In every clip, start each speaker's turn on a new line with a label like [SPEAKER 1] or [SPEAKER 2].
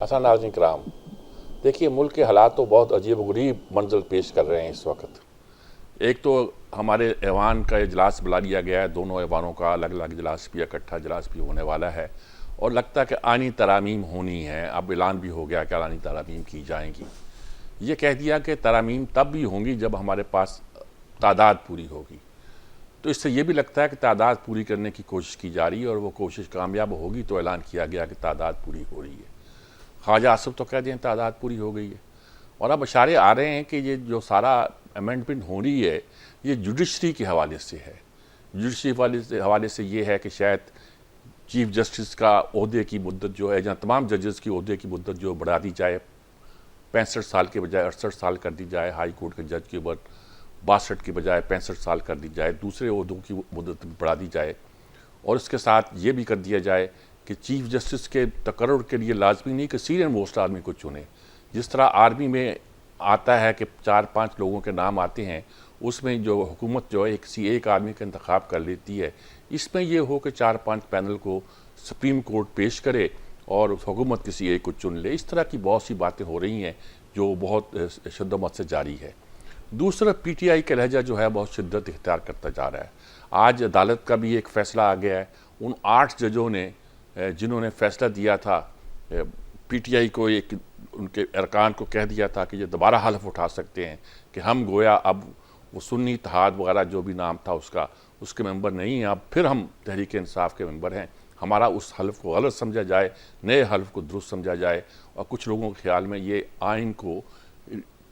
[SPEAKER 1] हसन नाज़रीन कराम, देखिए मुल्क के हालात तो बहुत अजीब-गरीब मंज़र पेश कर रहे हैं इस वक्त। एक तो हमारे ऐवान का इजलास बुला लिया गया है, दोनों ऐवानों का अलग अलग इजलास भी, इकट्ठा इजलास भी होने वाला है और लगता है कि आईनी तरामीम होनी है। अब ऐलान भी हो गया कि आईनी तरामीम की जाएंगी। ये कह दिया कि तरामीम तब भी होंगी जब हमारे पास तादाद पूरी होगी। तो इससे ये भी लगता है कि तादाद पूरी करने की कोशिश की जा रही है और वो कोशिश कामयाब होगी तो ऐलान किया गया कि तादाद पूरी हो रही है। ख्वाजा आसिफ तो कह दें तादाद पूरी हो गई है और अब इशारे आ रहे हैं कि ये जो सारा अमेंडमेंट हो रही है ये जुडिशरी के हवाले से है। जुडिशरी हवाले से ये है कि शायद चीफ जस्टिस का ओहदे की मुद्दत जो है, या तमाम जजेस की ओहदे की मुद्दत जो बढ़ा दी जाए, 65 साल के बजाय 68 साल कर दी जाए। हाई कोर्ट के जज की उम्र 62 की बजाय 65 साल कर दी जाए। दूसरे ओहदों की मुद्दत भी बढ़ा दी जाए और इसके साथ ये भी कर दिया जाए कि चीफ जस्टिस के तकर्रुर के लिए लाजमी नहीं कि सीनियर मोस्ट आदमी को चुने। जिस तरह आर्मी में आता है कि 4-5 लोगों के नाम आते हैं, उसमें जो हुकूमत जो है किसी एक आदमी का इंतखाब कर लेती है, इसमें यह हो कि 4-5 पैनल को सुप्रीम कोर्ट पेश करे और हुकूमत किसी एक को चुन ले। इस तरह की बहुत सी बातें हो रही हैं जो बहुत शिद्दत से जारी है। दूसरा PTI का लहजा जो है बहुत शिद्दत इख्तियार करता जा रहा है। आज अदालत का भी एक फ़ैसला आ गया है। उन 8 जजों ने जिन्होंने फैसला दिया था, PTI को एक उनके अरकान को कह दिया था कि ये दोबारा हल्फ उठा सकते हैं कि हम गोया अब वो सुन्नी इत्तेहाद वगैरह जो भी नाम था उसके मेंबर नहीं हैं, अब फिर हम तहरीक इंसाफ के मेंबर हैं। हमारा उस हल्फ को गलत समझा जाए, नए हल्फ को दुरुस्त समझा जाए। और कुछ लोगों के ख्याल में ये आइन को,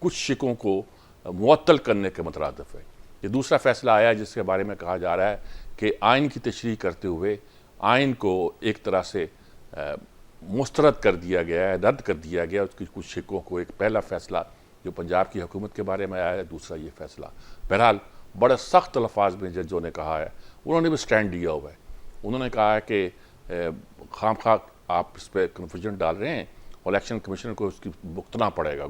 [SPEAKER 1] कुछ शिकों को मुअत्तल करने के मुतरादिफ है। ये दूसरा फैसला आया जिसके बारे में कहा जा रहा है कि आइन की तशरीह करते हुए आइन को एक तरह से मुस्तरद कर दिया गया है, रद्द कर दिया गया उसकी कुछ शिकों को। एक पहला फैसला जो पंजाब की हुकूमत के बारे में आया है, दूसरा ये फैसला। बहरहाल बड़े सख्त अल्फाज में जजों ने कहा है, उन्होंने भी स्टैंड दिया हुआ है। उन्होंने कहा है कि खामखा आप इस पर कन्फ्यूजन डाल रहे हैं और इलेक्शन कमीशन को उसकी भुगतना पड़ेगा।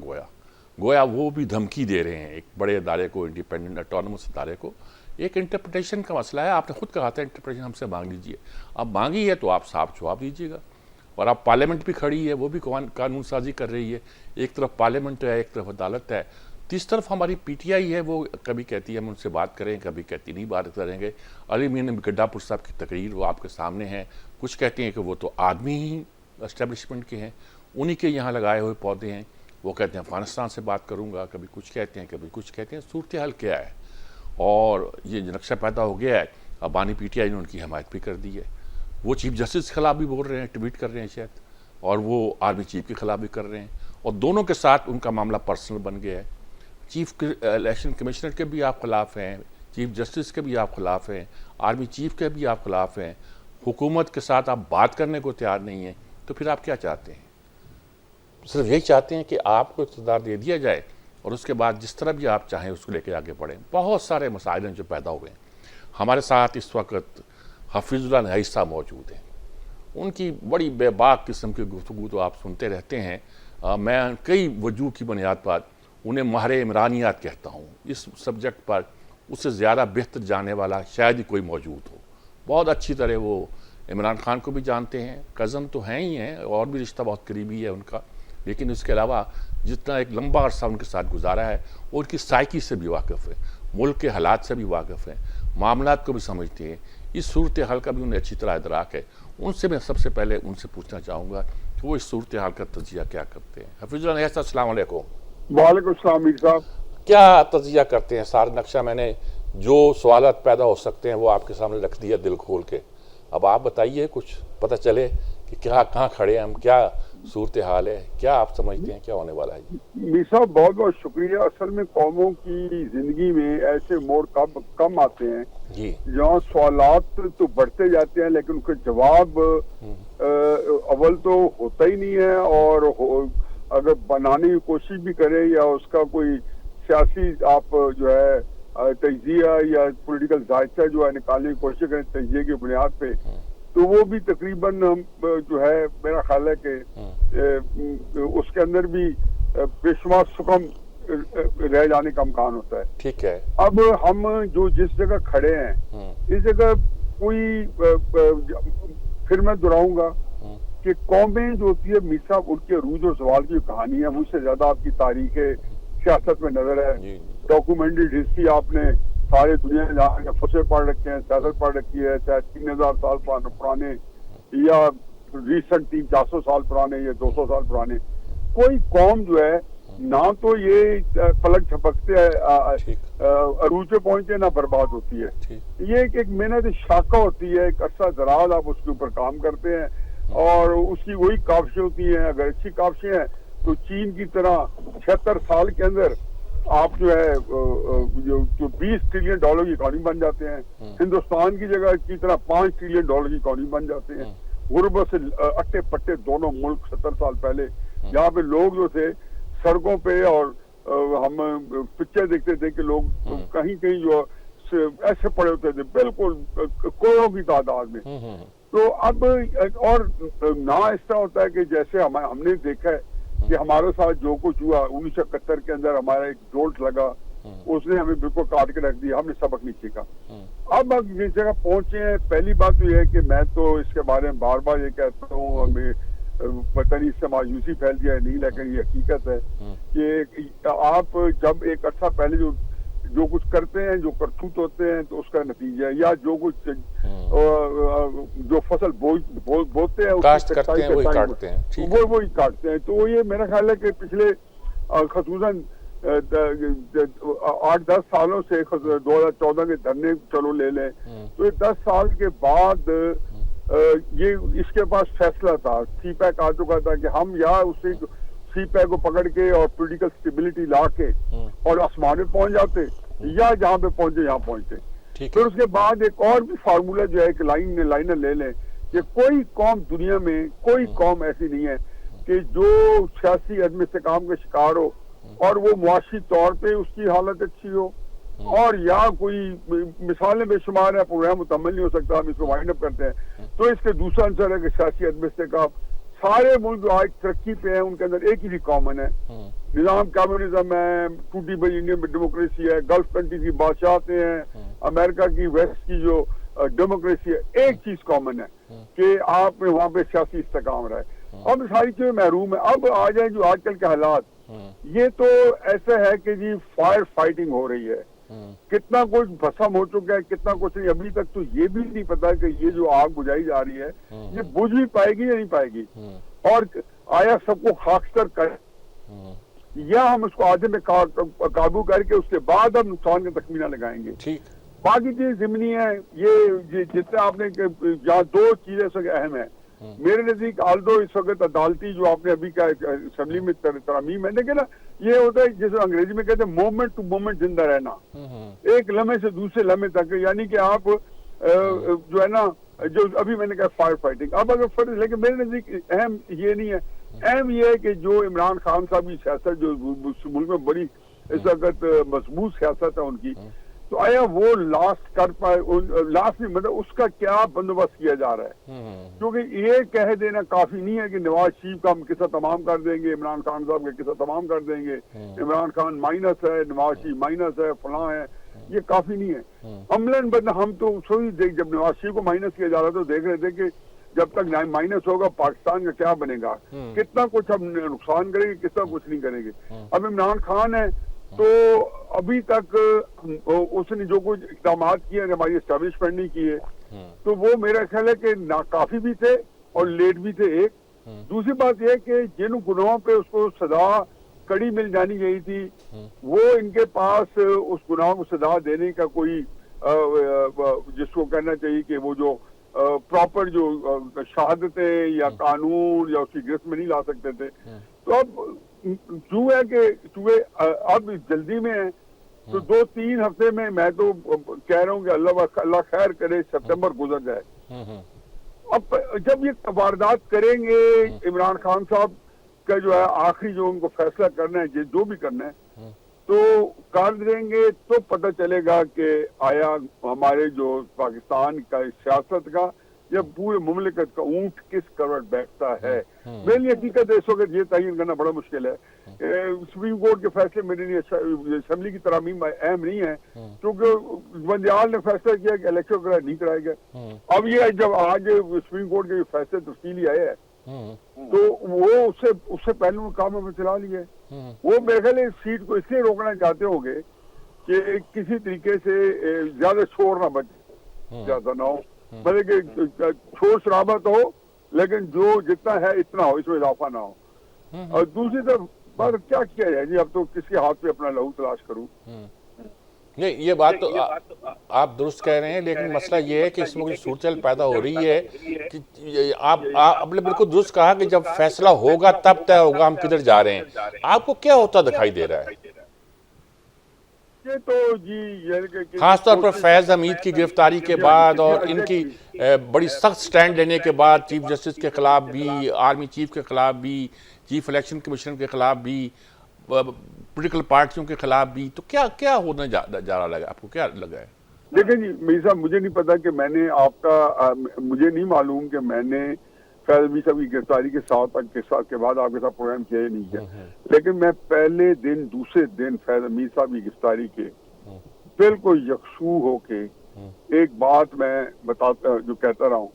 [SPEAKER 1] गोया वो भी धमकी दे रहे हैं एक बड़े अदारे को, इंडिपेंडेंट ऑटोनमस अदारे को। एक इंटरप्रिटेशन का मसला है। आपने खुद कहा था इंटरप्रिटेशन हमसे मांग लीजिए, अब मांगी है तो आप साफ जवाब दीजिएगा। और अब पार्लियामेंट भी खड़ी है, वो भी कानून साजी कर रही है। एक तरफ पार्लियामेंट है, एक तरफ अदालत है, तीस तरफ हमारी PTI है। वो कभी कहती है हम उनसे बात करें, कभी कहती नहीं बात करेंगे। अली मीन गड्ढापुर साहब की तकरीर वो आपके सामने है। कुछ कहते हैं कि वो तो आदमी ही एस्टेब्लिशमेंट के हैं, उन्हीं के यहाँ लगाए हुए पौधे हैं। वो कहते हैं अफगानिस्तान से बात करूँगा, कभी कुछ कहते हैं, कभी कुछ कहते हैं। सूरत हाल क्या है और ये नक्शा पैदा हो गया है। अब बानी PTI ने उनकी हमायत भी कर दी है। वो चीफ जस्टिस के खिलाफ भी बोल रहे हैं, ट्वीट कर रहे हैं शायद, और वो आर्मी चीफ के खिलाफ भी कर रहे हैं। और दोनों के साथ उनका मामला पर्सनल बन गया है। चीफ इलेक्शन कमिश्नर के भी आप खिलाफ हैं, चीफ जस्टिस के भी आप खिलाफ हैं, आर्मी चीफ के भी आप खिलाफ हैं। हुकूमत के साथ आप बात करने को तैयार नहीं हैं, तो फिर आप क्या चाहते हैं? सिर्फ यही चाहते हैं कि आपको इक़्तिदार दे दिया जाए और उसके बाद जिस तरह भी आप चाहें उसको लेकर आगे बढ़ें। बहुत सारे मसाइल हैं जो पैदा हुए हैं। हमारे साथ इस वक्त हफीजुल्लाह नहई साहब मौजूद हैं। उनकी बड़ी बेबाक किस्म की गुफ्तगू तो आप सुनते रहते हैं। मैं कई वजूह की बुनियाद पर उन्हें माहिर इमरानियात कहता हूँ। इस सब्जेक्ट पर उससे ज़्यादा बेहतर जानने वाला शायद ही कोई मौजूद हो। बहुत अच्छी तरह वो इमरान खान को भी जानते हैं, कज़न तो हैं ही हैं और भी रिश्ता बहुत करीबी है उनका, लेकिन उसके अलावा जितना एक लंबा अरसा उनके साथ गुजारा है, वो उनकी साइकी से भी वाकिफ़ है, मुल्क के हालात से भी वाकिफ़ है, मामलात को भी समझते हैं। इस सूरत हाल का भी उन्हें अच्छी तरह इदराक है। उनसे मैं सबसे पहले उनसे पूछना चाहूँगा कि वो इस सूरत हाल का तजिया क्या करते हैं। हफीजुल्लाह नहई साहब, अस्सलाम वालेकुम।
[SPEAKER 2] वालेकुम सलाम मीर साहब।
[SPEAKER 1] क्या तजिया करते हैं? सारा नक्शा मैंने जो सवालात पैदा हो सकते हैं वो आपके सामने रख दिया दिल खोल के। अब आप बताइए, कुछ पता चले कि क्या, कहाँ खड़े हैं हम, क्या सूरत हाल है, क्या आप समझते हैं क्या होने वाला है?
[SPEAKER 2] मीर साहब बहुत बहुत शुक्रिया। असल में कौमों की जिंदगी में ऐसे मोड़ कम आते हैं
[SPEAKER 1] जी,
[SPEAKER 2] जहाँ सवालात तो बढ़ते जाते हैं लेकिन उनके जवाब अव्वल तो होता ही नहीं है, और अगर बनाने की कोशिश भी करें या उसका कोई सियासी आप जो है तजिया या पॉलिटिकल जायजा जो है निकालने की कोशिश करें तजिए की बुनियाद पे, तो वो भी तकरीबन हम जो है मेरा ख्याल है कि उसके अंदर भी बेशुमार सुकम रह जाने का इम्कान होता है।
[SPEAKER 1] ठीक है।
[SPEAKER 2] अब हम जो जिस जगह खड़े हैं इस जगह कोई फिर मैं दोहराऊंगा कि कौमें जो होती है मीसा उनके अरूज और सवाल की कहानी है, मुझसे ज्यादा आपकी तारीख सियासत में नजर है, डॉक्यूमेंटेड हिस्ट्री आपने सारे दुनिया में जाके फंसे पढ़ रखे हैं, सियासत पढ़ रखी है, चाहे 3000 साल पुराने या रिसेंट 300-400 साल पुराने या 200 साल पुराने, कोई कौम जो है ना तो ये पलक झपकते अरूज पे पहुंचे ना बर्बाद होती है। ये एक मेहनत शाखा होती है, एक अरसा दराज आप उसके ऊपर काम करते हैं और उसकी वही काबिशें होती हैं। अगर अच्छी काबिशें हैं तो चीन की तरह 76 साल के अंदर आप जो है जो 20 ट्रिलियन डॉलर की इकॉनमी बन जाते हैं, हिंदुस्तान की जगह की तरह 5 ट्रिलियन डॉलर की इकॉनमी बन जाते हैं। गुर्बत से अट्टे पट्टे दोनों मुल्क 70 साल पहले, यहाँ पे लोग जो थे सड़कों पे और हम पिक्चर देखते थे कि लोग कहीं कहीं जो ऐसे पड़े होते थे बिल्कुल करोड़ों की तादाद में। तो अब और ना ऐसा होता है कि जैसे हमने देखा है कि हमारे साथ जो कुछ हुआ 1971 के अंदर, हमारा एक जोल्ट लगा, उसने हमें बिल्कुल काट के रख दिया, हमने सबक नहीं सीखा। अब हम जिस जगह पहुंचे हैं, पहली बात तो यह है कि मैं तो इसके बारे में बार बार ये कहता हूँ, हमें पता नहीं इससे मायूसी फैल गया है नहीं, लेकिन ये हकीकत है कि आप जब एक अर्सा पहले जो कुछ करते हैं, जो करतूत होते हैं, तो उसका नतीजा या जो कुछ जो फसल बोते हैं
[SPEAKER 1] काश्त करते हैं, वही काटते हैं,
[SPEAKER 2] वही काटते हैं। तो ये मेरा ख्याल है कि पिछले खसूसन 8-10 सालों से 2014 के धरने चलो ले लें, तो ये 10 साल के बाद ये इसके पास फैसला था, सीपैक आ चुका था कि हम या उसी सीपैक को पकड़ के और पॉलिटिकल स्टेबिलिटी ला के और आसमान में पहुंच जाते या जहां पे पहुंचे यहाँ पहुंचे। फिर उसके बाद एक और भी फार्मूला जो है, एक लाइनर ले लें कि कोई कौम दुनिया में, कोई कौम ऐसी नहीं है कि जो सियासी अदम इस्तेकाम के शिकार हो और वो मुआशी तौर पे उसकी हालत अच्छी हो, और या कोई मिसालें बेशुमार है, प्रोग्राम मुकम्मल नहीं हो सकता, हम इसको वाइंड अप करते हैं। तो इसके दूसरा आंसर है कि सियासी अदम इस्तेकाम, सारे मुल्क जो आज तरक्की पे हैं उनके अंदर एक ही कॉमन है, निजाम कम्युनिज्म है, टूटी बड़ी इंडियन में डेमोक्रेसी है, गल्फ कंट्री की बादशाहतें हैं, अमेरिका की वेस्ट की जो डेमोक्रेसी है, एक चीज कॉमन है कि आप में वहां पे सियासी इस्तेकाम रहा है। अब सारी चीजें महरूम है। अब आ जाए जो आजकल के हालात, ये तो ऐसा है कि जी फायर फाइटिंग हो रही है, कितना कुछ भस्म हो चुका है, कितना कुछ नहीं। अभी तक तो ये भी नहीं पता कि ये जो आग बुझाई जा रही है ये बुझ भी पाएगी या नहीं पाएगी, और आया सबको खाकसर कर या हम उसको आधे में काबू करके उसके बाद हम नुकसान का तखमीना लगाएंगे। ठीक, बाकी चीज जिमनी है। ये जितना आपने यहाँ दो चीजें अहम है मेरे नजदीक। आल्दो इस वक्त अदालती जो आपने अभी क्या असेंबली में तरामीम है, लेकिन ये होता है जिसे अंग्रेजी में कहते हैं मोमेंट टू मोमेंट जिंदा रहना, एक लम्हे से दूसरे लम्हे तक, यानी कि आप जो है ना, जो अभी मैंने कहा फायर फाइटिंग। अब अगर फर्ज, लेकिन मेरे नजदीक अहम ये नहीं है, अहम ये है कि जो इमरान खान साहब की सियासत जो मुल्क में बड़ी इस वक्त मजबूत सियासत है उनकी, तो आया वो लास्ट कर पाए, लास्ट नहीं मतलब उसका क्या बंदोबस्त किया जा रहा है। क्योंकि ये कह देना काफी नहीं है कि नवाज शरीफ का हम किस्सा तमाम कर देंगे, इमरान खान साहब का किस्सा तमाम कर देंगे, इमरान खान माइनस है, नवाज शरीफ माइनस है, फलां है, ये काफी नहीं है। अमलन बदला हम तो सोई जब नवाज शरीफ को माइनस किया जा रहा था तो देख रहे थे कि जब तक माइनस होगा पाकिस्तान का क्या बनेगा, कितना कुछ हम नुकसान करेंगे, कितना कुछ नहीं करेंगे। अब इमरान खान है तो अभी तक उसने जो कुछ इकदाम किए हमारी एस्टेब्लिशमेंट नहीं किए, तो वो मेरा ख्याल है कि नाकाफी भी थे और लेट भी थे। एक दूसरी बात यह कि जिन गुनाहों पे उसको सजा कड़ी मिल जानी चाहिए थी, वो इनके पास उस गुनाह को सजा देने का कोई जिसको कहना चाहिए कि वो जो प्रॉपर जो शहादतें या कानून या उसकी गिरफ्त में नहीं ला सकते थे। तो अब जो है कि चूहे अब जल्दी में है, तो 2-3 हफ्ते में मैं तो कह रहा हूँ कि अल्लाह खैर करे, सितंबर गुजर जाए। अब जब ये वारदात करेंगे, इमरान खान साहब का जो है आखिरी जो उनको फैसला करना है, जो भी करना है तो कर देंगे, तो पता चलेगा कि आया हमारे जो पाकिस्तान का सियासत का या पूरे मुमलिकत का ऊंट किस करवट बैठता है। मेरे लिए हकीकत इस वक्त ये तयन करना बड़ा मुश्किल है। सुप्रीम कोर्ट के फैसले मेरे लिए असेंबली की तरामीम अहम नहीं है, क्योंकि बंदियाल ने फैसला किया कि इलेक्शन नहीं कराए गए। अब ये जब आज सुप्रीम कोर्ट के फैसले तफसीली आए हैं तो वो उससे उससे पहले वो काम हमें चला लिया है। वो मेरे ख्याल इस सीट को इसलिए रोकना चाहते होंगे कि किसी तरीके से ज्यादा शोर ना बचे, ज्यादा ना हो, मतलब कि शोर शराबा तो हो लेकिन जो जितना है इतना हो, इसमें इजाफा ना हो। और दूसरी तरफ पर क्या किया जाए जी, अब तो किसके हाथ पे अपना लहू तलाश करूं।
[SPEAKER 1] नहीं, ये बात तो आप दुरुस्त कह रहे हैं, लेकिन मसला ये है कि इसमें कुछ सूरत पैदा हो रही है कि आपने बिल्कुल दुरुस्त कहा कि जब फैसला होगा तब तय होगा हम किधर जा रहे हैं। आपको क्या होता दिखाई दे रहा है?
[SPEAKER 2] ये तो जी ये
[SPEAKER 1] खासतौर पर फैज हमीद की गिरफ्तारी के बाद और इनकी बड़ी सख्त स्टैंड लेने के बाद चीफ जस्टिस के खिलाफ भी, आर्मी चीफ के खिलाफ भी, चीफ इलेक्शन कमीशनर के खिलाफ भी, पॉलिटिकल पार्टियों के खिलाफ भी, तो क्या क्या होने जा रहा लगा आपको, क्या लगा है?
[SPEAKER 2] देखिए जी मीर साहब, मुझे नहीं पता कि मैंने आपका मुझे नहीं मालूम कि मैंने फैज हमीद साहब की गिरफ्तारी के साथ के बाद आपके साथ प्रोग्राम किया या नहीं किया, लेकिन मैं पहले दिन दूसरे दिन फैज हमीद साहब की गिरफ्तारी के बिल्कुल यकसू होके एक बात मैं बताता जो कहता रहा हूँ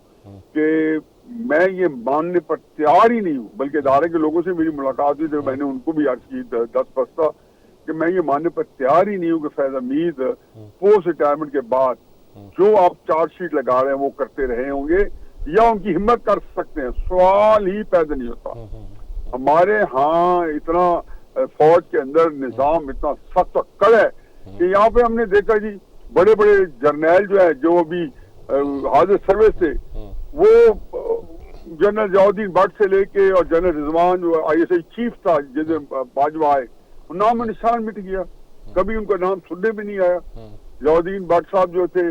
[SPEAKER 2] कि मैं ये मानने पर तैयार ही नहीं हूँ, बल्कि इदारे के लोगों से मेरी मुलाकात हुई तो मैंने उनको भी अर्ज की 10 बस्ता कि मैं ये मानने पर तैयार ही नहीं हूँ कि फैज हमीद पोस्ट रिटायरमेंट के बाद जो आप चार्जशीट लगा रहे हैं वो करते रहे होंगे या उनकी हिम्मत कर सकते हैं, सवाल ही पैदा नहीं होता। हमारे यहाँ इतना फौज के अंदर निजाम इतना सख्त और कड़ है कि यहाँ पे हमने देखा जी बड़े बड़े जर्नैल जो है जो अभी हाजिर सर्विस थे, वो जनरल जयाउद्दीन भट्ट से लेके और जनरल रिजवान जो ISI चीफ था जिसे बाजवा है, नाम निशान मिट गया, कभी उनका नाम सुनने में नहीं आया। जयाउद्दीन भट्ट साहब जो थे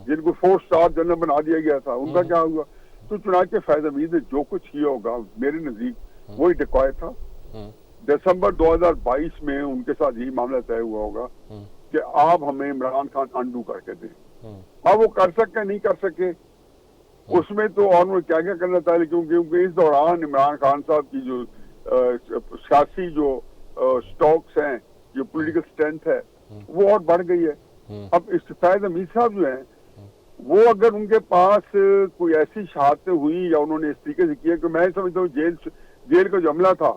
[SPEAKER 2] जिनको 4 स्टार जनरल बना दिया गया था, उनका क्या हुआ? तो चुनाचे फैज हमीद ने जो कुछ किया होगा मेरे नजदीक वही डिकॉय था। दिसंबर 2022 में उनके साथ यही मामला तय हुआ होगा कि आप हमें इमरान खान अंडू करके दें। अब वो कर सके नहीं कर सके उसमें तो और वो क्या क्या करना था, क्योंकि इस दौरान इमरान खान साहब की जो सियासी जो स्टॉक्स हैं, जो पॉलिटिकल स्ट्रेंथ है वो और बढ़ गई है। अब इस फैज हमीद साहब जो हैं वो अगर उनके पास कोई ऐसी शहादतें हुई या उन्होंने इस तरीके से किया कि मैं समझता हूँ जेल का जो हमला था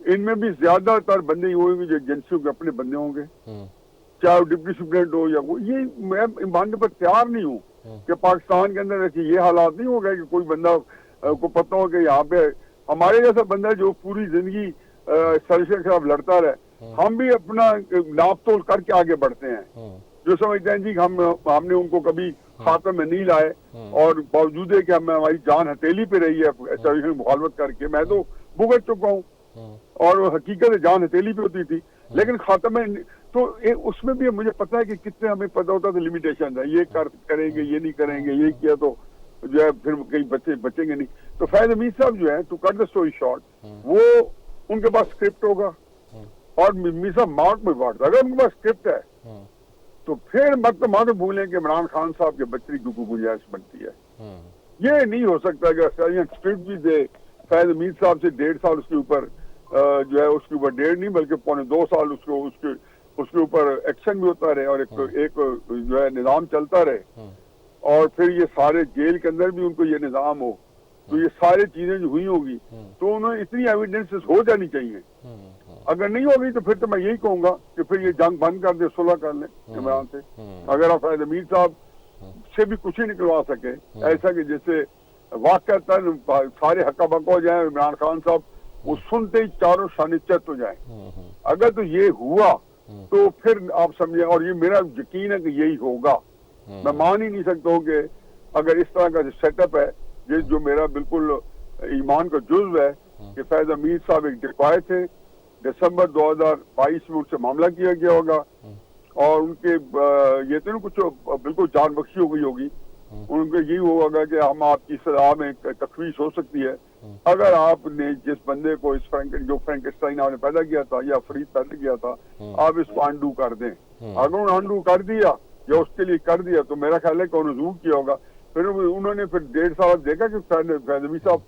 [SPEAKER 2] इनमें भी ज्यादातर बंदे ही होंगे जो एजेंसियों के अपने बंदे होंगे, चाहे वो डिप्टी सुप्रीडेंट हो या वो। ये मैं मानने पर तैयार नहीं हूँ कि पाकिस्तान के अंदर ये हालात नहीं हो गए कि कोई बंदा को पता हो कि यहाँ पे हमारे जैसा बंदा जो पूरी जिंदगी साजिश के खिलाफ लड़ता रहे, हम भी अपना नाप तोल करके आगे बढ़ते हैं। जो समझते हैं जी हमने उनको कभी खाते में नहीं लाए और बावजूद है कि हमारी जान हथेली पे रही है मुखालफत करके, मैं तो भुगत चुका हूँ और हकीकत जान हथेली पे होती थी, लेकिन खाते में तो उसमें भी मुझे पता है कि कितने हमें पता होता था लिमिटेशन है, ये करेंगे ये नहीं करेंगे, ये किया तो जो है फिर कई बच्चे बचेंगे नहीं। तो फैज हमीद साहब जो है, to cut the story short, वो उनके पास स्क्रिप्ट होगा और मीसा मार्क में बांट, अगर उनके पास स्क्रिप्ट है तो फिर मत भूलें कि इमरान खान साहब के बच्चे की गुंजाइश बनती है। ये नहीं हो सकता कि स्क्रिप्ट भी दे फैज हमीद साहब से 1.5 साल उसके ऊपर जो है उसके ऊपर 1.5 नहीं बल्कि 2.25 साल उसके ऊपर एक्शन भी होता रहे और एक जो है निजाम चलता रहे और फिर ये सारे जेल के अंदर भी उनको ये निजाम हो, तो ये सारी चीजें जो हुई होगी तो उन्हें इतनी एविडेंसेस हो जानी चाहिए। अगर नहीं होगी तो फिर तो मैं यही कहूंगा कि फिर ये जंग बंद कर दे, सुलह कर ले इमरान से। अगर आप फैज हमीद साहब से भी कुछ ही निकलवा सके ऐसा कि जैसे वाकई सारे हक्का बक्का हो जाए, इमरान खान साहब वो सुनते ही चारों शानिचत हो जाए, अगर तो ये हुआ तो फिर आप समझे, और ये मेरा यकीन है कि यही होगा। मैं मान ही नहीं सकता हूँ कि अगर इस तरह का सेटअप है ये जो मेरा बिल्कुल ईमान का जुज्व है कि फैज हमीद साहब एक डिकॉय थे, दिसंबर 2022 में उनसे मामला किया गया होगा और उनके ये तो कुछ बिल्कुल जान बख्शी हो गई होगी, उनको यही होगा कि हम आपकी सजा में तखवीश हो सकती है अगर आपने जिस बंदे को इस जो फ्रैंकेस्टाइन आपने पैदा किया था या फरीद पैदा किया था आप इसको अंडू कर दें। अगर उन्होंने अंडू कर दिया या उसके लिए कर दिया तो मेरा ख्याल है कि उन्होंने जरूर किया होगा। फिर उन्होंने फिर 1.5 साल देखा कि फैज हमीद साहब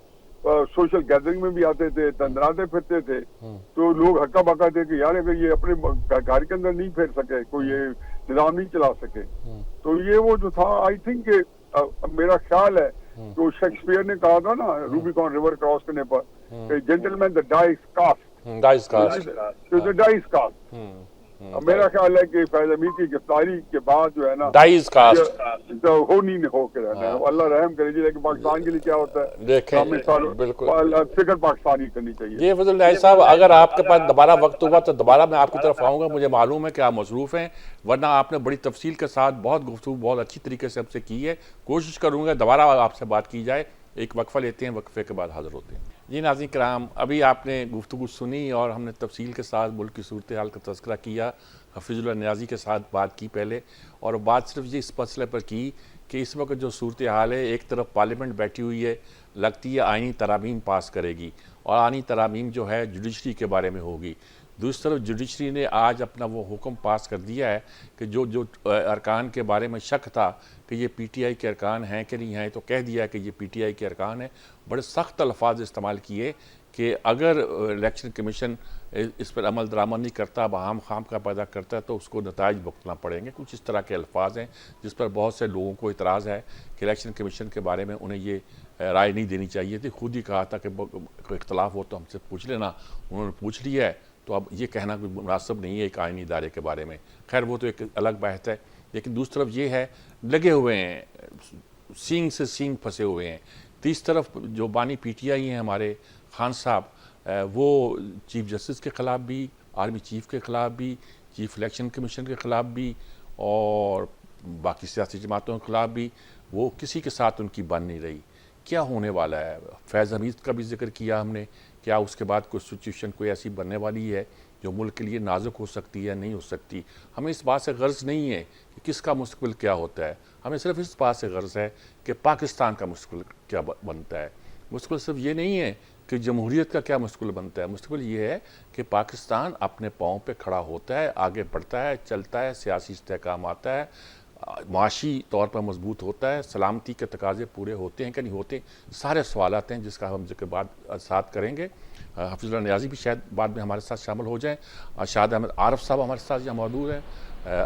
[SPEAKER 2] सोशल गैदरिंग में भी आते थे, तंदराते फिरते थे, तो लोग हक्का बक्का थे कि यार अगर ये अपने घर के अंदर नहीं फिर सके, कोई ये निजाम नहीं चला सके, तो ये वो जो था आई थिंक मेरा ख्याल है तो शेक्सपियर ने कहा था ना रूबिकॉन रिवर क्रॉस करने पर, gentleman the dice cast,
[SPEAKER 1] dice cast.
[SPEAKER 2] तो द डाइस कास्ट। मेरा ख्याल है कि फैज हमीद की गिरफ्तारी के बाद जो है ना
[SPEAKER 1] डाइस कास्ट
[SPEAKER 2] तो हो नहीं हो के रहना है। अल्लाह रहम करे। लेकिन पाकिस्तान के लिए क्या होता है,
[SPEAKER 1] देखें, बिल्कुल
[SPEAKER 2] फिक्र पाकिस्तानी करनी चाहिए।
[SPEAKER 1] जी फजल न्याज़ी साहब, अगर आपके पास दोबारा वक्त हुआ तो दोबारा मैं आपकी तरफ आऊँगा। मुझे मालूम है कि आप मसरूफ़ हैं, वरना आपने बड़ी तफसील के साथ बहुत गुफ्तगू बहुत अच्छी तरीके से हमसे की है। कोशिश करूँगा दोबारा आपसे बात की जाए। एक वक्फा लेते हैं, वक्फे के बाद हाज़िर होते हैं। जी नाज़रीन किराम, अभी आपने गुफ्तगू सुनी और हमने तफसील के साथ मुल्क की सूरत हाल का तज़किरा किया। हफीज़ुल्लाह नियाज़ी के साथ बात की पहले, और बात सिर्फ ये इस मसले पर की कि इस वक्त जो सूरत हाल है, एक तरफ पार्लियामेंट बैठी हुई है, लगती है आइनी तरामीम पास करेगी और आइनी तरामीम जो है जुडिशरी के बारे में होगी। दूसरी तरफ जुडिशरी ने आज अपना वो हुक्म पास कर दिया है कि जो जो अरकान के बारे में शक था कि ये पीटीआई के अरकान हैं कि नहीं हैं, तो कह दिया कि ये पीटीआई के अरकान हैं। बड़े सख्त अल्फाज इस्तेमाल किए कि अगर इलेक्शन कमीशन इस पर अमल दरामद नहीं करता, बहाम खाम का पैदा करता है, तो उसको नताइज भुगतना पड़ेंगे। कुछ इस तरह के अल्फाज हैं जिस पर बहुत से लोगों को इतराज़ है कि इलेक्शन कमीशन के बारे में उन्हें ये राय नहीं देनी चाहिए थी। खुद ही कहा था कि कोई इख्तलाफ हो तो हमसे पूछ लेना, उन्होंने पूछ लिया है, तो अब ये कहना कोई मुनासिब नहीं है एक आइनी इदारे के बारे में। खैर वो तो एक अलग बहस है। लेकिन दूसरी तरफ ये है, लगे हुए हैं, सींग से सींग फंसे हुए हैं। तीस तरफ जो बानी पीटीआई हैं हमारे खान साहब, वो चीफ जस्टिस के ख़िलाफ़ भी, आर्मी चीफ के ख़िलाफ़ भी, चीफ इलेक्शन कमीशन के ख़िलाफ़ भी और बाकी सियासी जमातों के ख़िलाफ़ भी, वो किसी के साथ उनकी बन नहीं रही। क्या होने वाला है? फैज़ हमीद का भी जिक्र किया हमने, क्या उसके बाद कोई सिचुएशन कोई ऐसी बनने वाली है जो मुल्क के लिए नाजुक हो सकती है, नहीं हो सकती? हमें इस बात से गर्ज़ नहीं है कि किसका मुस्तक़बिल क्या होता है, हमें सिर्फ इस बात से गर्ज़ है कि पाकिस्तान का मुस्तक़बिल क्या बनता है। मुस्तक़बिल सिर्फ ये नहीं है कि जमहूरियत का क्या मुस्तक़बिल बनता है, मुस्तक़बिल ये है कि पाकिस्तान अपने पाँव पे खड़ा होता है, आगे बढ़ता है, चलता है, सियासी इस्तेहकाम आता है, माशी तौर पर मजबूत होता है, सलामती के तकाजे पूरे होते हैं कि नहीं होते। सारे सवाल आते हैं जिसका हम जिक्र बाद साथ करेंगे। हफीज़ुल्लाह नियाज़ी भी शायद बाद में हमारे साथ शामिल हो जाएँ। शाहिद अहमद आरफ साहब हमारे साथ यहाँ मौजूद हैं,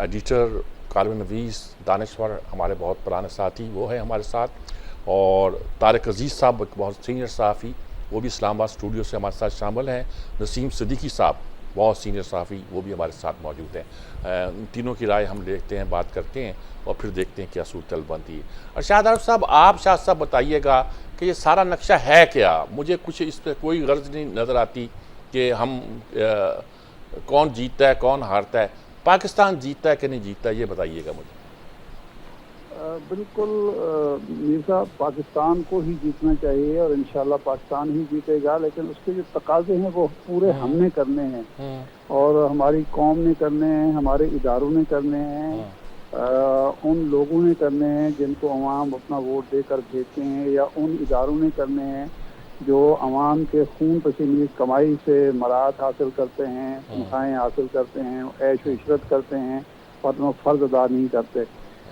[SPEAKER 1] एडिटर, कालम नवीस, दानश्वर, हमारे बहुत पुराने साथी, वो है हमारे साथ। और तारिक अजीज़ साहब एक बहुत सीनियर सहाफ़ी, वो भी इस्लामाबाद स्टूडियो से हमारे साथ शामिल हैं। नसीम सिद्दीकी साहब बहुत सीनियर सहाफ़ी, वो भी हमारे साथ मौजूद हैं। तीनों की राय हम देखते हैं, बात करते हैं और फिर देखते हैं क्या सूरत बनती है। और शाहिद आरफ साहब, आप शायद साहब बताइएगा कि ये सारा नक्शा है क्या? मुझे कुछ इस पर कोई गर्ज नहीं नज़र आती कि हम कौन जीतता है कौन हारता है। पाकिस्तान जीतता है कि नहीं जीतता, ये बताइएगा मुझे।
[SPEAKER 3] बिल्कुल मीर साहब, पाकिस्तान को ही जीतना चाहिए और इंशाल्लाह पाकिस्तान ही जीतेगा। लेकिन उसके जो तकाजे हैं वो पूरे हमने करने हैं और हमारी कौम ने करने हैं, हमारे इदारों ने करने हैं, उन लोगों ने करने हैं जिनको अवाम अपना वोट देकर भेजते हैं, या उन इदारों ने करने हैं जो अवाम के खून पसीने कमाई से मराहत हासिल करते हैं, तनख्वाहें हासिल करते हैं, ऐश व इशरत करते हैं और अपना फ़र्ज अदा नहीं करते।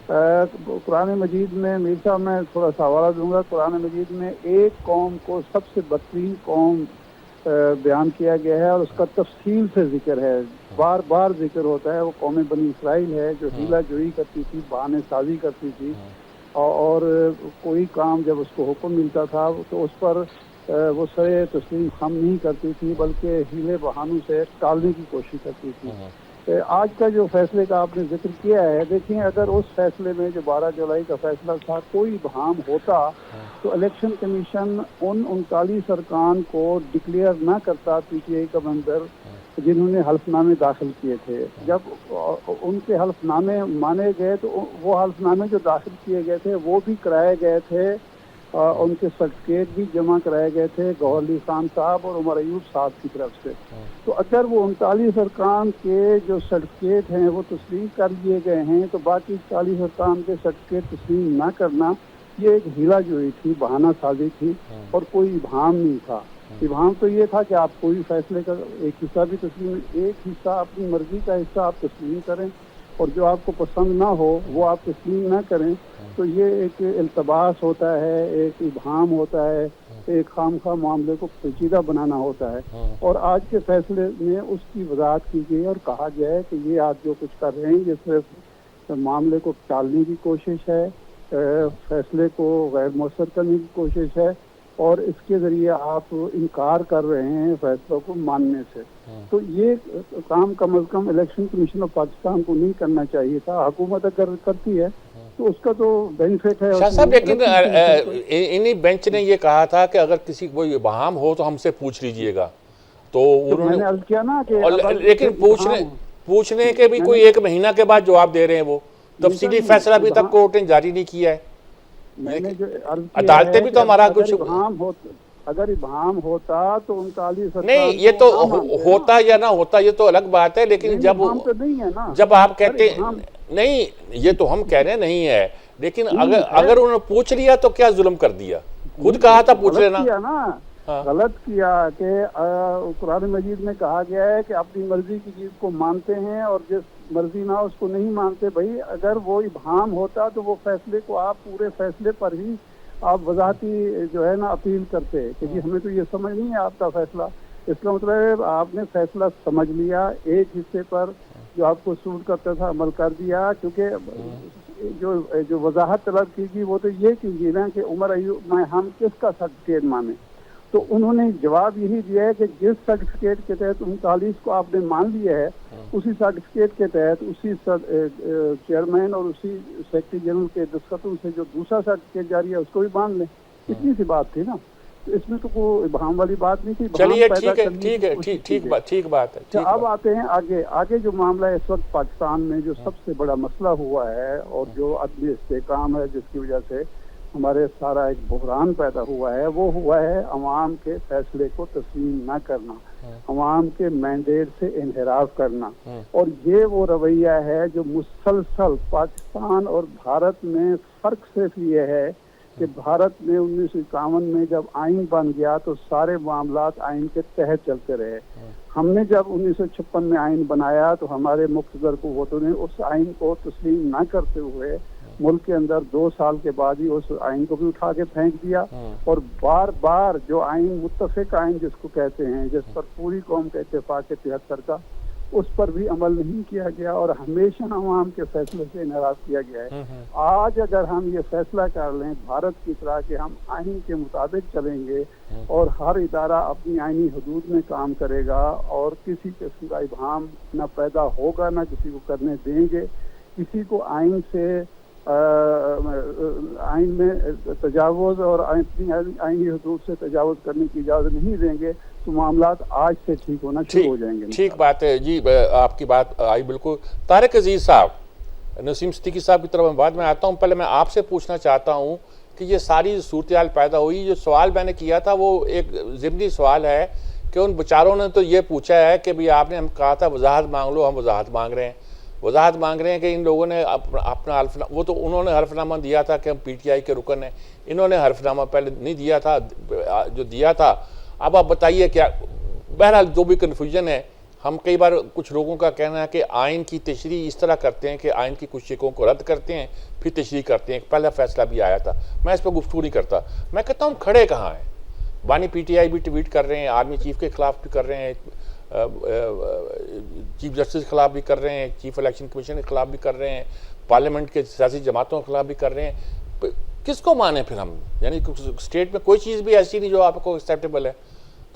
[SPEAKER 3] कुरान मजीद में मीर साहब मैं थोड़ा सा हवाला दूंगा। कुरान मजीद में एक कौम को सबसे बदतरीन कौम बयान किया गया है और उसका तफसील से जिक्र है, बार बार जिक्र होता है। वो कौम बनी इसराइल है जो हीला जोई करती थी, बहाने साजी करती थी और कोई काम जब उसको हुक्म मिलता था तो उस पर वो सरे तस्लीम खम नहीं करती थी, बल्कि हीले बहानों से टालने की कोशिश करती थी। आज का जो फैसले का आपने जिक्र किया है, देखिए अगर उस फैसले में जो 12 जुलाई का फैसला था कोई इबहम होता तो इलेक्शन कमीशन उन 39 अरकान को डिक्लेयर ना करता पीटीआई का मंबर जिन्होंने हल्फनामे दाखिल किए थे। जब उनके हल्फनामे माने गए तो वो हल्फनामे जो दाखिल किए गए थे वो भी कराए गए थे, उनके सर्टिफिकेट भी जमा कराए गए थे गौहर अली खान साहब और उमर अयूब साहब की तरफ से। तो अगर वो 39 अरकान के जो सर्टिफिकेट हैं वो तस्लीम कर लिए गए हैं तो बाकी 40 अरकान के सर्टिफिकेट तस्लीम ना करना ये एक हीला जोई थी, बहाना साजी थी और कोई इबहम नहीं था। इबहम तो ये था कि आप कोई फैसले का एक हिस्सा भी तस्लीम, एक हिस्सा अपनी मर्जी का हिस्सा आप तस्लीम करें और जो आपको पसंद ना हो वो आप तस्लीम ना करें। तो ये एक इल्तबास होता है, एक इबहम होता है, एक खामखा मामले को पेचीदा बनाना होता है। और आज के फैसले में उसकी वजाहत की गई और कहा गया है कि ये आप जो कुछ कर रहे हैं ये सिर्फ मामले को टालने की कोशिश है, फैसले को गैर मौसर करने की कोशिश है और इसके जरिए आप इनकार कर रहे हैं फैसलों को मानने से। तो ये काम कम अज कम इलेक्शन कमीशन ऑफ पाकिस्तान को नहीं करना चाहिए था। हुकूमत अगर करती है तो उसका तो बेनिफिट है।
[SPEAKER 1] शाह साहब, लेकिन इन्हीं बेंच ने ये कहा था कि अगर किसी कोई इबाहम हो तो हमसे पूछ लीजिएगा, तो
[SPEAKER 3] मैंने अर्ज किया ना कि
[SPEAKER 1] लेकिन पूछने के भी कोई 1 महीना के बाद जवाब दे रहे हैं। वो तफसीली फैसला अभी तक कोर्ट ने जारी नहीं किया है।
[SPEAKER 3] मैंने जो अर्ज किया
[SPEAKER 1] अदालतें भी तो हमारा कुछ
[SPEAKER 3] अगर इबाहम होता तो 39
[SPEAKER 1] नहीं, ये तो होता या ना होता ये तो अलग बात है, लेकिन जब
[SPEAKER 3] तो नहीं है ना,
[SPEAKER 1] जब आप कहते नहीं, ये तो हम कह रहे हैं नहीं है, लेकिन अगर उन्होंने पूछ लिया तो क्या जुल्म कर दिया? खुद कहा था पूछ लेना
[SPEAKER 3] ना। हाँ। गलत किया कि कुरान मजीद में कहा गया है कि अपनी मर्जी की चीज को मानते हैं और जिस मर्जी ना उसको नहीं मानते। भाई अगर वो इबाहम होता तो वो फैसले को आप पूरे फैसले पर ही आप वजाहती जो है ना अपील करते कि जी हमें तो ये समझ नहीं है आपका फैसला। इसका मतलब आपने फैसला समझ लिया, एक हिस्से पर जो आपको सूट करता था अमल कर दिया, क्योंकि जो वजाहत तलब कीजिए वो तो ये कीजिए ना कि उमर अयूब में हम किसका सर्टिफिकेट माने। तो उन्होंने जवाब यही दिया है कि जिस सर्टिफिकेट के तहत 39 को आपने मान लिया है उसी सर्टिफिकेट के तहत उसी चेयरमैन और उसी सेक्रेटरी जनरल के दस्तखतों से जो दूसरा सर्टिफिकेट जारी है उसको भी मान लें। इतनी सी बात थी ना, तो इसमें तो कोई इबाहम वाली बात नहीं थी।
[SPEAKER 1] चलिए ठीक बात है।
[SPEAKER 3] अब आते हैं आगे जो मामला इस वक्त पाकिस्तान में जो सबसे बड़ा मसला हुआ है और जो अदमी इस्तेकाम है जिसकी वजह से हमारे सारा एक बहरान पैदा हुआ है, वो हुआ है अवाम के फैसले को तस्लीम न करना, अवाम के मैंडेट से इनहराफ करना। और ये वो रवैया है जो मुसलसल पाकिस्तान और भारत में फर्क सिर्फ ये है कि भारत में 1951 में जब आइन बन गया तो सारे मामलात आइन के तहत चलते रहे। हमने जब 1956 में आइन बनाया तो हमारे मुख्तदर कुव्वतों ने उस आइन को तस्लीम न करते हुए मुल्क के अंदर 2 साल के बाद ही उस आइन को भी उठा के फेंक दिया। और बार बार जो आइन मुत्तफिक आइन जिसको कहते हैं, जिस पर पूरी कौम का इत्तेफाक है 73 का, उस पर भी अमल नहीं किया गया और हमेशा अवाम के फैसले से इनराज किया गया है। आज अगर हम ये फैसला कर लें भारत की तरह कि हम आइन के मुताबिक चलेंगे और हर इदारा अपनी आइनी हदूद में काम करेगा और किसी किस्म का इबाहम न पैदा होगा न किसी को करने देंगे, किसी को आइन से आइन में तजावुज़ और आइनी हदूद से तजावुज़ करने की इजाज़त नहीं देंगे तो मामलात आज से ठीक होना शुरू हो जाएंगे।
[SPEAKER 1] ठीक बात है जी, आपकी बात आई बिल्कुल। तारिक अजीज साहब, नसीम सिद्दीकी साहब की तरफ मैं बाद में आता हूँ, पहले मैं आपसे पूछना चाहता हूँ कि ये सारी सूरत हाल पैदा हुई, जो सवाल मैंने किया था वो एक ज़िमनी सवाल है कि उन बेचारों ने तो ये पूछा है कि भाई आपने हम कहा था वजाहत मांग लो, हम वजाहत मांग रहे हैं, वजाहत मांग रहे हैं कि इन लोगों ने अपना हल्फनामा, वो तो उन्होंने हल्फनामा दिया था कि हम PTI के रुकन हैं, इन्होंने हल्फनामा पहले नहीं दिया था, जो दिया था। अब आप बताइए क्या, बहरहाल जो भी कन्फ्यूजन है, हम कई बार कुछ लोगों का कहना है कि आइन की तशरीह इस तरह करते हैं कि आइन की कुछ शिकों को रद्द करते हैं फिर तशरीह करते हैं। पहला फैसला भी आया था, मैं इस पर गुफ्तगू नहीं करता, मैं कहता हूँ खड़े कहाँ हैं। बानी PTI भी ट्वीट कर रहे हैं, आर्मी चीफ के खिलाफ भी कर रहे हैं, चीफ जस्टिस के खिलाफ भी कर रहे हैं, चीफ इलेक्शन कमीशन के खिलाफ भी कर रहे हैं, पार्लियामेंट के सियासी जमातों के खिलाफ भी कर रहे हैं। किसको माने फिर हम? यानी स्टेट में कोई चीज़ भी ऐसी नहीं जो आपको एक्सेप्टेबल है,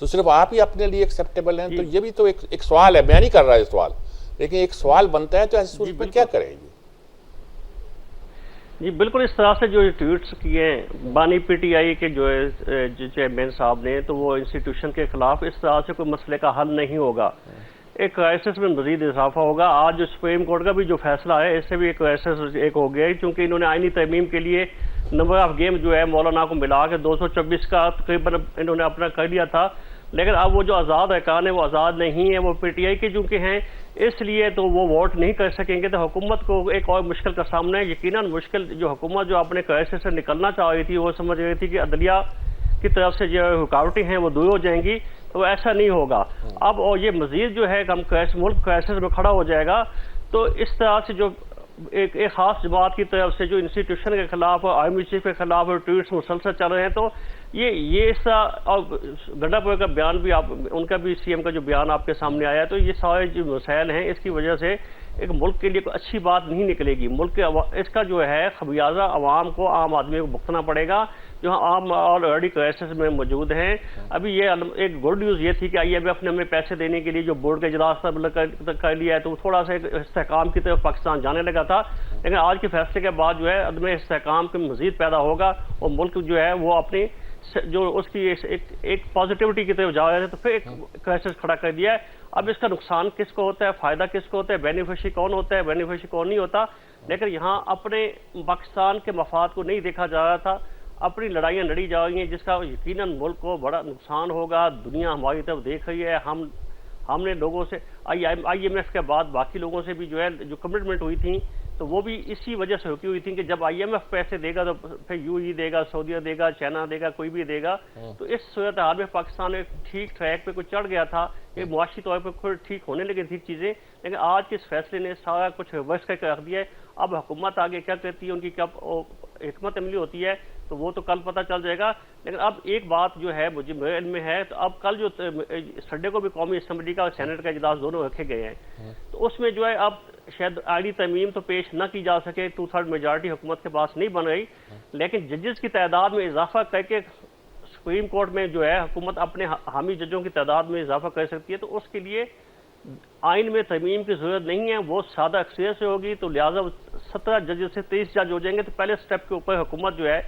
[SPEAKER 1] तो सिर्फ आप ही अपने लिए एक्सेप्टेबल हैं। तो ये भी तो एक सवाल है, मैं नहीं कर रहा है सवाल, लेकिन एक सवाल बनता है, तो ऐसी सूरत में क्या करेंगे?
[SPEAKER 4] जी बिल्कुल, इस तरह से जो ट्वीट्स किए बानी PTI के जो चेयरमैन साहब ने, तो वो इंस्टीट्यूशन के खिलाफ इस तरह से कोई मसले का हल नहीं होगा, एक क्राइसिस में मजीद इजाफा होगा। आज जो सुप्रीम कोर्ट का भी जो फैसला है इससे भी एक क्राइसिस एक हो गया है, क्योंकि इन्होंने आइनी तरमीम के लिए नंबर ऑफ गेम जो है मौलाना को मिला के 224 का तकरीबन इन्होंने अपना कर लिया था, लेकिन अब वो जो आज़ाद अरकान है वो आज़ाद नहीं है, वो PTI के चूँकि हैं इसलिए तो वो वोट नहीं कर सकेंगे। तो हुकूमत को एक और मुश्किल का सामना है। यकीनन मुश्किल जो हुकूमत जो अपने क्राइसिस से निकलना चाह रही थी, वो समझ रही थी कि अदलिया की तरफ से जो रुकावटें हैं वो दूर हो जाएंगी, तो ऐसा नहीं होगा। अब और ये मजीद जो है हम मुल्क क्राइसिस में खड़ा हो जाएगा। तो इस तरह से जो एक खास जमात की तरफ से जो इंस्टीट्यूशन के खिलाफ, आर्मी चीफ के खिलाफ ट्वीट्स मुसलसल चल रहे हैं, तो ये इसका और गंडापुर का बयान भी आप उनका भी सीएम का जो बयान आपके सामने आया, तो ये सारे जो मसाइल हैं इसकी वजह से एक मुल्क के लिए कोई अच्छी बात नहीं निकलेगी। मुल्क के इसका जो है खमियाजा आवाम को, आम आदमी को भुगतना पड़ेगा, जो आम ऑलरेडी क्राइसिस में मौजूद हैं। अभी ये एक गुड न्यूज़ ये थी कि IMF ने हमें पैसे देने के लिए जो बोर्ड के इजलास कर लिया है, तो थोड़ा सा इस्तेहकाम की तरफ पाकिस्तान जाने लगा था। लेकिन आज के फैसले के बाद जो है अदम इस्तेहकाम के मजीद पैदा होगा और मुल्क जो है वो अपनी जो उसकी एक पॉजिटिविटी की तरफ जा रहे थे, तो फिर एक क्राइसिस खड़ा कर दिया है। अब इसका नुकसान किसको होता है, फायदा किसको होता है, बेनिफिशियरी कौन होता है, बेनिफिशियरी कौन नहीं होता। लेकिन यहाँ अपने पाकिस्तान के मफाद को नहीं देखा जा रहा था, अपनी लड़ाइयाँ लड़ी जा रही हैं, जिसका यकीनन मुल्क को बड़ा नुकसान होगा। दुनिया हमारी तरफ देख रही है। हमने लोगों से IMF के बाद बाकी लोगों से भी जो है जो कमिटमेंट हुई थी, तो वो भी इसी वजह से रुकी हुई थी कि जब IMF पैसे देगा तो फिर UAE देगा, सऊदीया देगा, चाइना देगा, कोई भी देगा। तो इस सूरत हाल में पाकिस्तान एक ठीक ट्रैक पे कुछ चढ़ गया था, एक मुआशी तौर पर खुद ठीक होने लगी थी चीज़ें। लेकिन आज के इस फैसले ने सारा कुछ रिवर्स करके रख दिया है। अब हुकूमत आगे क्या कहती है, उनकी क्या हिकमत अमली होती है, तो वो तो कल पता चल जाएगा। लेकिन अब एक बात जो है मुझे मेरे इल्म में है, तो अब कल जो संडे को भी कौमी असम्बली का और सेनेट का इजलास दोनों रखे गए हैं, तो उसमें जो है अब शायद आईनी तरमीम तो पेश न की जा सके, 2/3 मेजॉरिटी हुकूमत के पास नहीं बन रही, लेकिन जजेस की तादाद में इजाफा करके सुप्रीम कोर्ट में जो है हुकूमत अपने हामी जजों की तादाद में इजाफा कर सकती है। तो उसके लिए आइन में तरमीम की जरूरत नहीं है, वो सादा अक्सरियत से होगी। तो लिहाजा 17 जजेस से 23 जज हो जाएंगे। तो पहले स्टेप के ऊपर हुकूमत जो है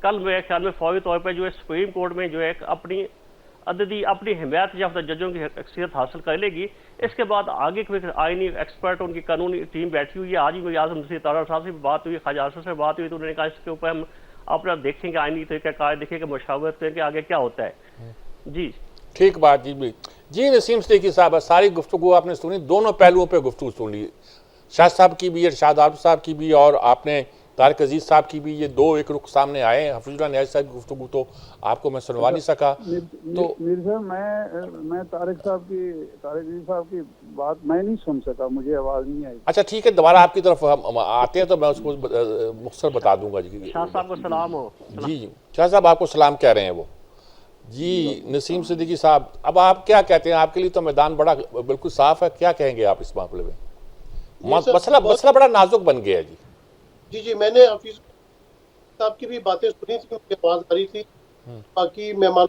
[SPEAKER 4] कल मेरे ख्याल में फौरी तौर पर जो है सुप्रीम कोर्ट में जो है अपनी हिमायत याफ्ता जजों की अक्सरियत हासिल कर लेगी। इसके बाद आगे कोई आईनी एक्सपर्ट, उनकी कानूनी टीम बैठी हुई है। आज ही वज़ीर आज़म नसीर तारा साहब से बात हुई, ख्वाजा आसिफ से बात हुई, तो उन्होंने कहा इसके ऊपर हम अपना देखेंगे, आईनी तरीक़ाकार देखेंगे, मशावरत करके आगे क्या होता है। जी
[SPEAKER 1] ठीक बात जी नसीम सिद्दीकी साहब, सारी गुफ्तगू आपने सुनी, दोनों पहलुओं पे गुफ्तगू सुनी, शाह साहब की भी, इरशाद आलम साहब की भी, और आपने तारिक अजीज साहब की भी। ये दो एक रुख सामने आए हैं। हफीजुल्लाह नियाज़ी साहब की गुफ्तगू तो आपको मैं सुनवा नहीं सका। तो
[SPEAKER 3] मिर्जा मैं तारिक अजीज साहब की बात मैं नहीं सुन सका, मुझे आवाज़ नहीं आई।
[SPEAKER 1] अच्छा ठीक है, दोबारा आपकी तरफ हम आते हैं तो मैं उसको मुख्तसर बता दूंगा जी।
[SPEAKER 4] शाह साहब को सलाम हो।
[SPEAKER 1] जी शाह साहब आपको सलाम कह रहे हैं वो जी। नसीम सिद्दीकी साहब, अब आप क्या कहते हैं? आपके लिए तो मैदान बड़ा बिल्कुल साफ है, क्या कहेंगे आप इस मामले में? मसला बड़ा नाजुक बन गया है जी।
[SPEAKER 5] जी मैंने हफीज साहब की भी बातें सुनी थी, उनकी आवाज आ रही थी, बाकी मेहमान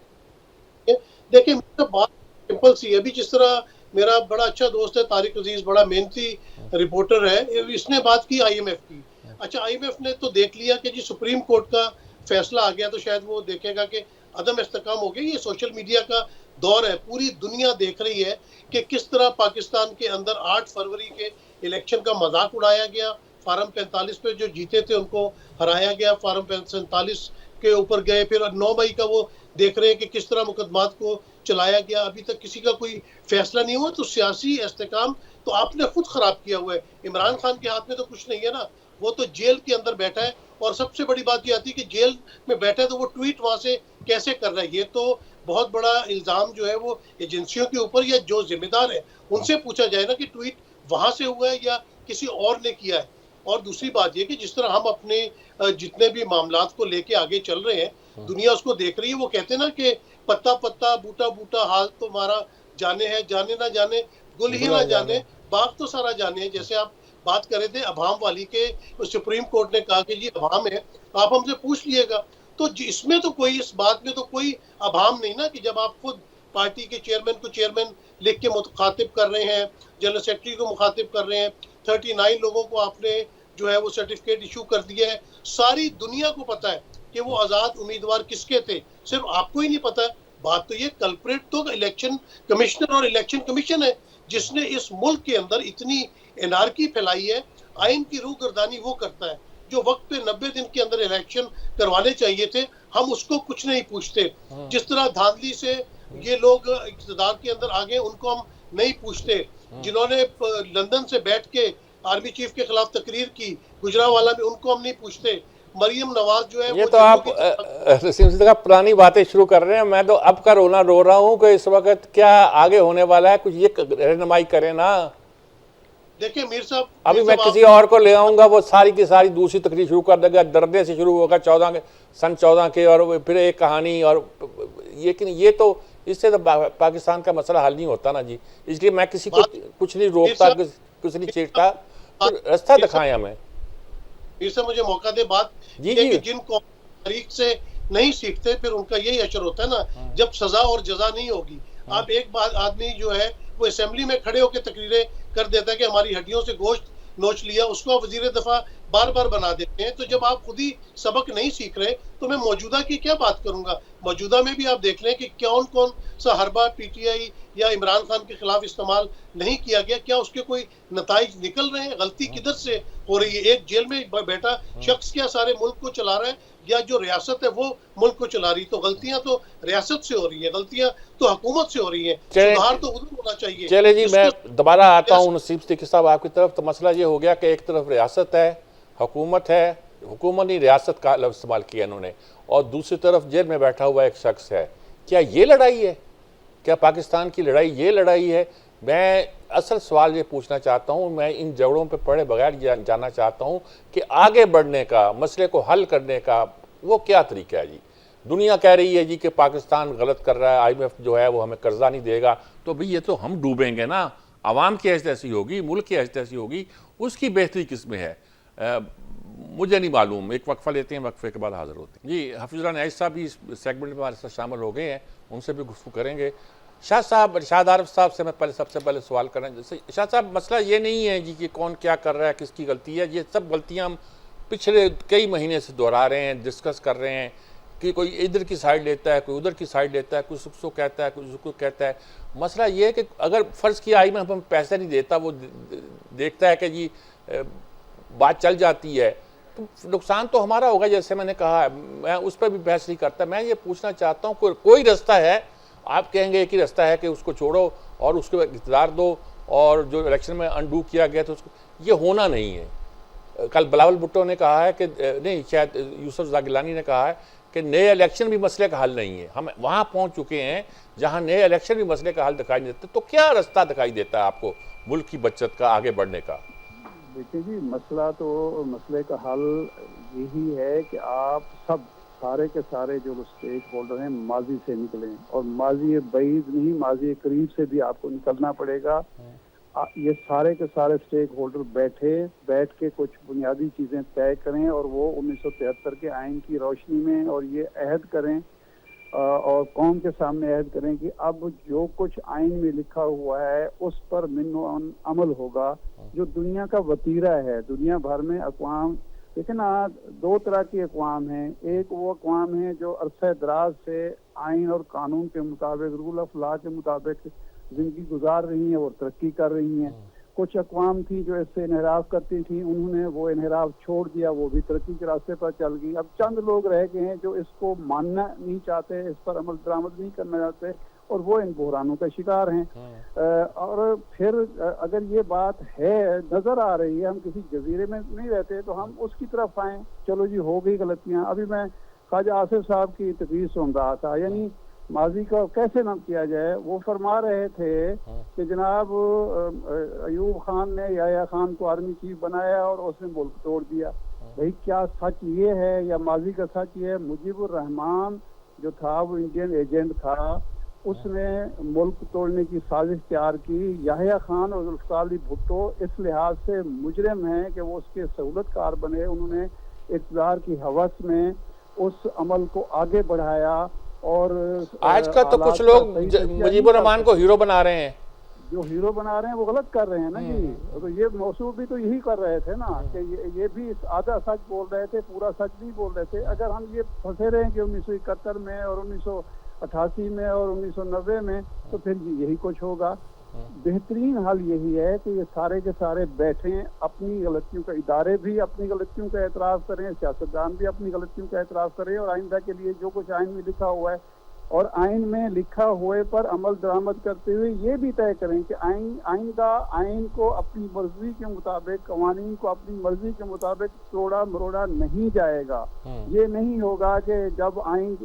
[SPEAKER 5] देखिए मेरी बात सिंपल सी है। अभी जिस तरह मेरा बड़ा अच्छा दोस्त है तारिक अजीज, बड़ा मेहनती रिपोर्टर है, इसने बात की IMF की। अच्छा IMF ने तो देख लिया कि जी सुप्रीम कोर्ट का फैसला आ गया, तो शायद वो देखेगा कि अदम इस्तेकाम हो गया। ये सोशल मीडिया का दौर है, पूरी दुनिया देख रही है कि किस तरह पाकिस्तान के अंदर 8 फरवरी के इलेक्शन का मजाक उड़ाया गया। फार्म 45 पे जो जीते थे उनको हराया गया, फार्म 47 के ऊपर गए, फिर 9 मई का वो देख रहे हैं कि किस तरह मुकदमात को चलाया गया। अभी तक किसी का कोई फैसला नहीं हुआ। तो सियासी इस्तेकाम तो आपने खुद खराब किया हुआ है। इमरान खान के हाथ में तो कुछ नहीं है ना, वो तो जेल के अंदर बैठा है। और सबसे बड़ी बात ये आती है कि जेल में बैठा है तो वो ट्वीट वहां से कैसे कर रहा है। ये तो बहुत बड़ा इल्जाम जो है वो एजेंसियों के ऊपर या जो जिम्मेदार है उनसे पूछा जाए ना कि ट्वीट वहां से हुआ है या किसी और ने किया है। और दूसरी बात ये कि जिस तरह हम अपने जितने भी मामलात को लेके आगे चल रहे हैं, दुनिया उसको देख रही है। वो कहते हैं ना कि पत्ता पत्ता बूटा बूटा हाल तुम्हारा जाने है, जाने ना जाने गुल ही ना जाने बाग तो सारा जाने है। जैसे आप बात कर रहे थे अभाम वाली के, सुप्रीम कोर्ट ने कहा कि जी अभाम है, आप हमसे पूछ लिएगा। तो इसमें तो कोई, इस बात में तो कोई अभाम नहीं ना कि जब आप खुद पार्टी के चेयरमैन को चेयरमैन लिख के मुखातिब कर रहे हैं, जनरल सेक्रेटरी को मुखातिब कर रहे हैं, 39 लोगों को आपने जो है वो सर्टिफिकेट इशू कर दिया है। सारी दुनिया को पता है कि वो आजाद उम्मीदवार किसके थे, सिर्फ आपको ही नहीं पता है। बात तो ये कल्प्रेट तो इलेक्शन कमिश्नर और इलेक्शन कमीशन है, जिसने इस मुल्क के अंदर इतनी एनार्की फैलाई है। आइन की रूहगर्दानी वो करता है। जो वक्त पे 90 दिन के अंदर इलेक्शन करवाने चाहिए थे, हम उसको कुछ नहीं पूछते। जिस तरह धांधली से ये लोग इक़्तिदार के अंदर आ गए, उनको हम नहीं पूछते। जिन्होंने लंदन से बैठ के आर्मी चीफ के खिलाफ तकरीर की गुजरावाला में, उनको हम नहीं पूछते। मरियम नवाज जो है,
[SPEAKER 1] ये तो आप पुरानी बातें शुरू कर रहे हैं। मैं तो अब का रोना रो रहा हूँ कि इस वक्त क्या आगे होने वाला है, कुछ ये रहनुमाई करें ना।
[SPEAKER 5] देखिए मीर साहब,
[SPEAKER 1] अभी मैं किसी और को ले आऊंगा, वो सारी की सारी दूसरी तकरीर शुरू कर देगा, दर्दे से शुरू होगा सन 14 के, और फिर एक कहानी, और ये तो इससे तो पाकिस्तान का मसला हल नहीं होता ना जी। इसलिए मैं किसी को कुछ नहीं रोकता, कुछ नहीं छेड़ता, रास्ता दिखाएं हमें।
[SPEAKER 5] फिर से मुझे मौका दे बात
[SPEAKER 1] जी
[SPEAKER 5] कि
[SPEAKER 1] जी।
[SPEAKER 5] जिन कौम तारीख से नहीं सीखते फिर उनका यही असर होता है ना, जब सजा और जजा नहीं होगी। आप एक बात, आदमी जो है वो असेंबली में खड़े होकर तकरीरें कर देता है कि हमारी हड्डियों से गोश्त नोच लिया, उसको वजीर दफा बार बार बना देते हैं। तो जब आप खुद ही सबक नहीं सीख रहे तो मैं मौजूदा की क्या बात करूंगा। मौजूदा में भी आप देख लें कि कौन कौन सा हरबा पीटीआई या इमरान खान के खिलाफ इस्तेमाल नहीं किया गया, क्या उसके कोई नताइज निकल रहे हैं, गलती किधर से हो रही है। एक जेल में बैठा शख्स क्या सारे मुल्क को चला रहा है, या जो रियासत है वो मुल्क को चला रही। तो गलतियां तो रियासत से हो रही है, गलतियां तो हुकूमत से हो रही है, सुधार तो उधर होना चाहिए।
[SPEAKER 1] चले जी, मैं दोबारा आता हूँ नसीब सिद्दीकी साहब आपकी तरफ। तो मसला ये हो गया कि एक तरफ रियासत है, हुकूमत है, हुकूमत नहीं रियासत का लफ्ज़ इस्तेमाल किया इन्होंने, और दूसरी तरफ जेल में बैठा हुआ एक शख्स है। क्या ये लड़ाई है? क्या पाकिस्तान की लड़ाई ये लड़ाई है? मैं असल सवाल ये पूछना चाहता हूँ, मैं इन झगड़ों पे पड़े बगैर जानना चाहता हूँ कि आगे बढ़ने का, मसले को हल करने का वो क्या तरीका है जी। दुनिया कह रही है जी कि पाकिस्तान गलत कर रहा है, IMF जो है वो हमें कर्जा नहीं देगा, तो भाई ये तो हम डूबेंगे ना। आवाम की हैसियत ऐसी होगी, मुल्क की हैसियत ऐसी होगी, उसकी बेहतरी किस में है मुझे नहीं मालूम। एक वक्फा लेते हैं, वक्फे के बाद हाजिर होते हैं जी। हफीजुल्लाह नैस साहब भी इस सेगमेंट में हमारे साथ शामिल हो गए हैं, उनसे भी गुफ्तगू करेंगे। शाह साहब, शाद आरिफ साहब से मैं सबसे पहले सवाल करना, जैसे शाह साहब मसला ये नहीं है जी कि कौन क्या कर रहा है, किसकी गलती है। ये सब गलतियाँ हम पिछले कई महीने से दोहरा रहे हैं, डिस्कस कर रहे हैं कि कोई इधर की साइड लेता है, कोई उधर की साइड लेता है, कोई उसको कहता है, कोई उसको कहता है। मसला ये है कि अगर फ़र्ज़ किया IMF हमें पैसा नहीं देता, वो देखता है कि जी बात चल जाती है, तो नुकसान तो हमारा होगा। जैसे मैंने कहा, मैं उस पर भी बहस नहीं करता। मैं ये पूछना चाहता हूँ कोई रास्ता है? आप कहेंगे एक ही रास्ता है कि उसको छोड़ो और उसके इक़्तिदार दो, और जो इलेक्शन में अनडू किया गया तो उसको, ये होना नहीं है। कल बिलावल भुट्टो ने कहा है कि नहीं, शायद यूसुफ जागिलानी ने कहा है कि नए इलेक्शन भी मसले का हल नहीं है। हम वहाँ पहुँच चुके हैं जहाँ नए इलेक्शन भी मसले का हल दिखाई नहीं देता। तो क्या रास्ता दिखाई देता है आपको मुल्क की बचत का, आगे बढ़ने का?
[SPEAKER 3] देखिए जी, मसला तो मसले का हल यही है कि आप सब सारे के सारे जो स्टेक होल्डर हैं माजी से निकलें, और माजी बईद नहीं, माजी करीब से भी आपको निकलना पड़ेगा। ये सारे के सारे स्टेक होल्डर बैठ के कुछ बुनियादी चीज़ें तय करें, और वो 1973 के आइन की रोशनी में और ये अहद करें और कौम के सामने अहद करें कि अब जो कुछ आइन में लिखा हुआ है उस पर मिन्नो अमल होगा। जो दुनिया का वतीरा है, दुनिया भर में अक़वाम, देखिए ना, दो तरह की अक़वाम हैं। एक वो अक़वाम है जो अरसा दराज से आइन और कानून के मुताबिक, रूल ऑफ लॉ के मुताबिक जिंदगी गुजार रही हैं और तरक्की कर रही हैं। कुछ अक़वाम थी जो इससे इनहराफ करती थी, उन्होंने वो इनहराफ छोड़ दिया, वो भी तरक्की के रास्ते पर चल गई। अब चंद लोग रह गए हैं जो इसको मानना नहीं चाहते, इस पर अमल दरामद नहीं करना चाहते, और वो इन बहरानों का शिकार हैं। और फिर अगर ये बात है, नजर आ रही है, हम किसी जजीरे में नहीं रहते, तो हम उसकी तरफ आए। चलो जी, हो गई गलतियां। अभी मैं ख्वाजा आसिफ साहब की तकरीर सुन रहा था, यानी माजी का कैसे न किया जाए। वो फरमा रहे थे कि जनाब अयूब खान ने याया खान को आर्मी चीफ बनाया और उसने मुल्क तोड़ दिया। भाई क्या सच ये है या माजी का सच ये है? मुजीबुर रहमान जो था वो इंडियन एजेंट था, उसने मुल्क तोड़ने की साजिश तैयार की। याहिया खान और जुल्फ़िकार अली भुट्टो इस लिहाज से मुजरिम हैं कि वो उसके सहूलतकार बने। उन्होंने इक़्तिदार की हवस में उस अमल को आगे बढ़ाया, और
[SPEAKER 1] आजकल तो कुछ लोग मुजीबुर रहमान को हीरो बना रहे हैं।
[SPEAKER 3] जो हीरो बना रहे हैं वो गलत कर रहे हैं ना जी। तो ये मौसूफ भी तो यही कर रहे थे ना कि ये भी आधा सच बोल रहे थे, पूरा सच नहीं बोल रहे थे। अगर हम ये फंसे रहे कि 1971 में और 1988 में और 1990 में, तो फिर यही कुछ होगा। बेहतरीन हल यही है कि ये सारे के सारे बैठें, अपनी गलतियों का, इदारे भी अपनी गलतियों का एतराफ़ करें, सियासतदान भी अपनी गलतियों का एतराफ़ करें, और आइंदा के लिए जो कुछ आइन में लिखा हुआ है और आइन में लिखा हुए पर अमल दरामद करते हुए ये भी तय करें कि आइंदा आइन को अपनी मर्जी के मुताबिक, कवानीन को अपनी मर्जी के मुताबिक तोड़ा मरोड़ा नहीं जाएगा। ये नहीं होगा कि जब आइन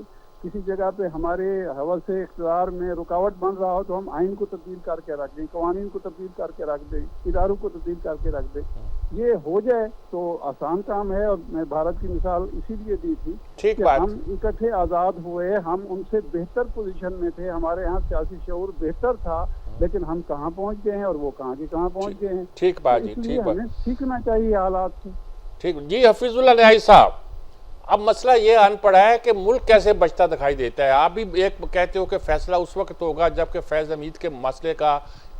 [SPEAKER 3] किसी जगह पे हमारे हवस से इख्तियार में रुकावट बन रहा हो तो हम आइन को तब्दील करके रख दें, कवानीन को तब्दील करके रख दें, इदारों को तब्दील करके रख दें। ये हो जाए तो आसान काम है। और मैं भारत की मिसाल इसीलिए दी थी
[SPEAKER 1] ठीक
[SPEAKER 3] कि
[SPEAKER 1] बात।
[SPEAKER 3] हम इकट्ठे आज़ाद हुए, हम उनसे बेहतर पोजीशन में थे, हमारे यहाँ सियासी शऊर बेहतर था, लेकिन हम कहाँ पहुँच गए हैं और वो कहाँ के कहाँ पहुँच गए हैं।
[SPEAKER 1] ठीक बात
[SPEAKER 3] तो
[SPEAKER 1] जी,
[SPEAKER 3] इसलिए
[SPEAKER 1] ठीक बात।
[SPEAKER 3] हमें सीखना चाहिए हालात से।
[SPEAKER 1] ठीक जी। हफीजुल्लाह न्याही साहब, अब मसला ये आन पड़ा है कि मुल्क कैसे बचता दिखाई देता है। आप भी एक कहते हो कि फैसला उस वक्त होगा जबकि फैज़ हमीद के मसले का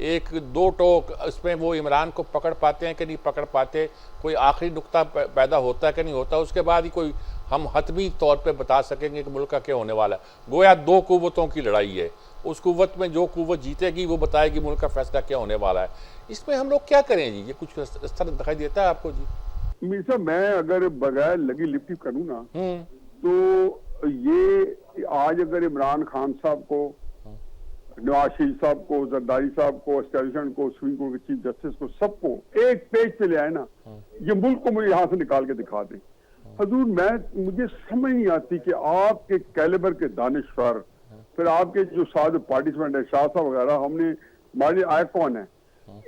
[SPEAKER 1] एक दो टोक इसमें वो इमरान को पकड़ पाते हैं कि नहीं पकड़ पाते, कोई आखिरी नुक्ता पैदा होता है कि नहीं होता, उसके बाद ही कोई हम हतमी तौर पे बता सकेंगे कि मुल्क का क्या होने वाला है। गोया दो कुव्वतों की लड़ाई है, उस कुव्वत में जो कुव्वत जीतेगी वो बताएगी मुल्क का फैसला क्या होने वाला है। इसमें हम लोग क्या करें जी? ये कुछ इस तरह दिखाई देता है आपको जी?
[SPEAKER 2] मीर साहब, मैं अगर बगैर लगी लिपटी करूँ ना तो ये आज अगर इमरान खान साहब को, नवाज शरीफ साहब को, जरदारी साहब को, एस्टेब्लिशमेंट को, सुप्रीम कोर्ट के चीफ जस्टिस को, सबको एक पेज पे ले आए ना, ये मुल्क को मुझे यहाँ से निकाल के दिखा दे। हजूर, मुझे समझ नहीं आती कि आपके कैलिबर के दानिश्वर, फिर आपके जो साथ पार्टिसिपेंट है शाह साहब वगैरह, हमने हमारे आय कौन है,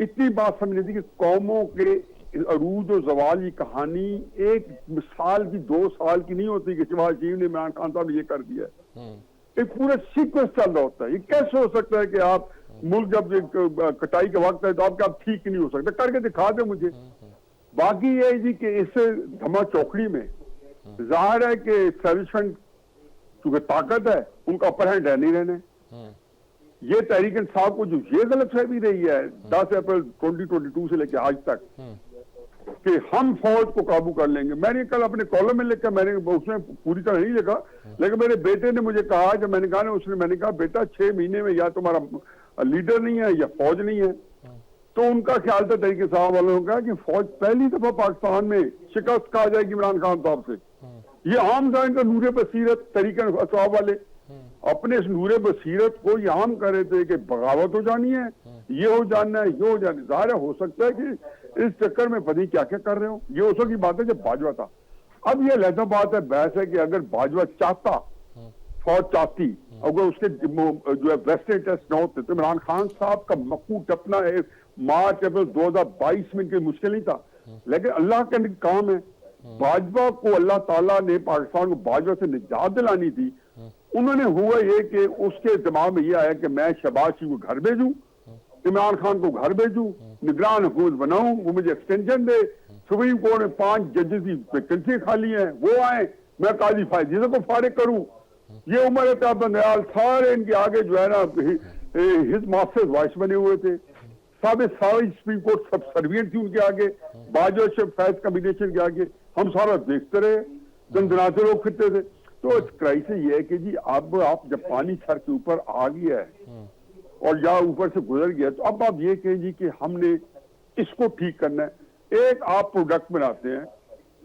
[SPEAKER 2] इतनी बात समझ नहीं थी कि कौमों के अरूज और जवाल की कहानी एक साल की 2 साल की नहीं होती कि शहबाज शरीफ ने, इमरान खान साहब ने ये कर दिया है। एक पूरा सीक्वेंस चल रहा होता है। ये कैसे हो सकता है कि आप मुल्क जब कटाई का वक्त है तो आपके आप ठीक नहीं हो सकता? करके दिखा दे मुझे। बाकी ये है जी कि इस धमा चौकड़ी में जाहिर है कि एस्टेब्लिशमेंट क्योंकि ताकत है, उनका अपर हैंड है नहीं रहने। ये तहरीक इंसाफ को जो ये गलतफहमी रही है 10 अप्रैल 2022 से लेकर आज तक कि हम फौज को काबू कर लेंगे। मैंने कल अपने कॉलम में लिखा, मैंने उसमें पूरी तरह नहीं लिखा, लेकिन मेरे बेटे ने मुझे कहा, जब मैंने कहा मैंने कहा बेटा 6 महीने में या तुम्हारा लीडर नहीं है या फौज नहीं है। तो उनका ख्याल था तहरीक इंसाफ वालों का कि फौज पहली दफा पाकिस्तान में शिकस्त खा जाएगी इमरान खान साहब से। ये आम था इनका नूरे बसीरत, तहरीक इंसाफ वाले अपने इस नूरे बसीरत को ये आम कर रहे थे कि बगावत हो जानी है, ये हो जाना है, ये हो जाना है। ज़ाहिर हो सकता है कि इस चक्कर में पता क्या क्या कर रहे हो। ये उस की बात है जब बाजवा था। अब ये लहजा बात है, बहस है कि अगर बाजवा चाहता, फौज चाहती, अगर उसके जो है वेस्टर्न टेस्ट न होते तो इमरान खान साहब का मकू टपना मार्च अप्रैल 2022 में कोई मुश्किल नहीं था। लेकिन अल्लाह का काम है, बाजवा को अल्लाह ताला ने पाकिस्तान को बाजवा से निजात दिलानी थी। उन्होंने हुआ ये कि उसके दिमाग में ये आया कि मैं शहबाज शरीफ को घर भेजूं, इमरान खान को घर भेजूं, निगरान हुकूमत बनाऊं, वो मुझे एक्सटेंशन दे। सुप्रीम कोर्ट में 5 जजेस की वैकेंसी खाली है, वो आए, मैं काजी फायजीजा को फारिग करूं। ये उमर अताब बंदयाल सारे इनके आगे जो है ना हिज मास्टर्स वॉइस बने हुए थे। सारे सुप्रीम कोर्ट सब सर्वियंट थी उनके आगे, बाजवा फैज कम्बिनेशन के आगे। हम सारा देखते रहे, दंदनाते लोग फिरते थे। तो इस क्राइसिस ये है कि जी अब आप जब पानी सर के ऊपर आ गया है और या ऊपर से गुजर गया, तो अब आप ये कहें जी कि हमने इसको ठीक करना है। एक आप प्रोडक्ट बनाते हैं,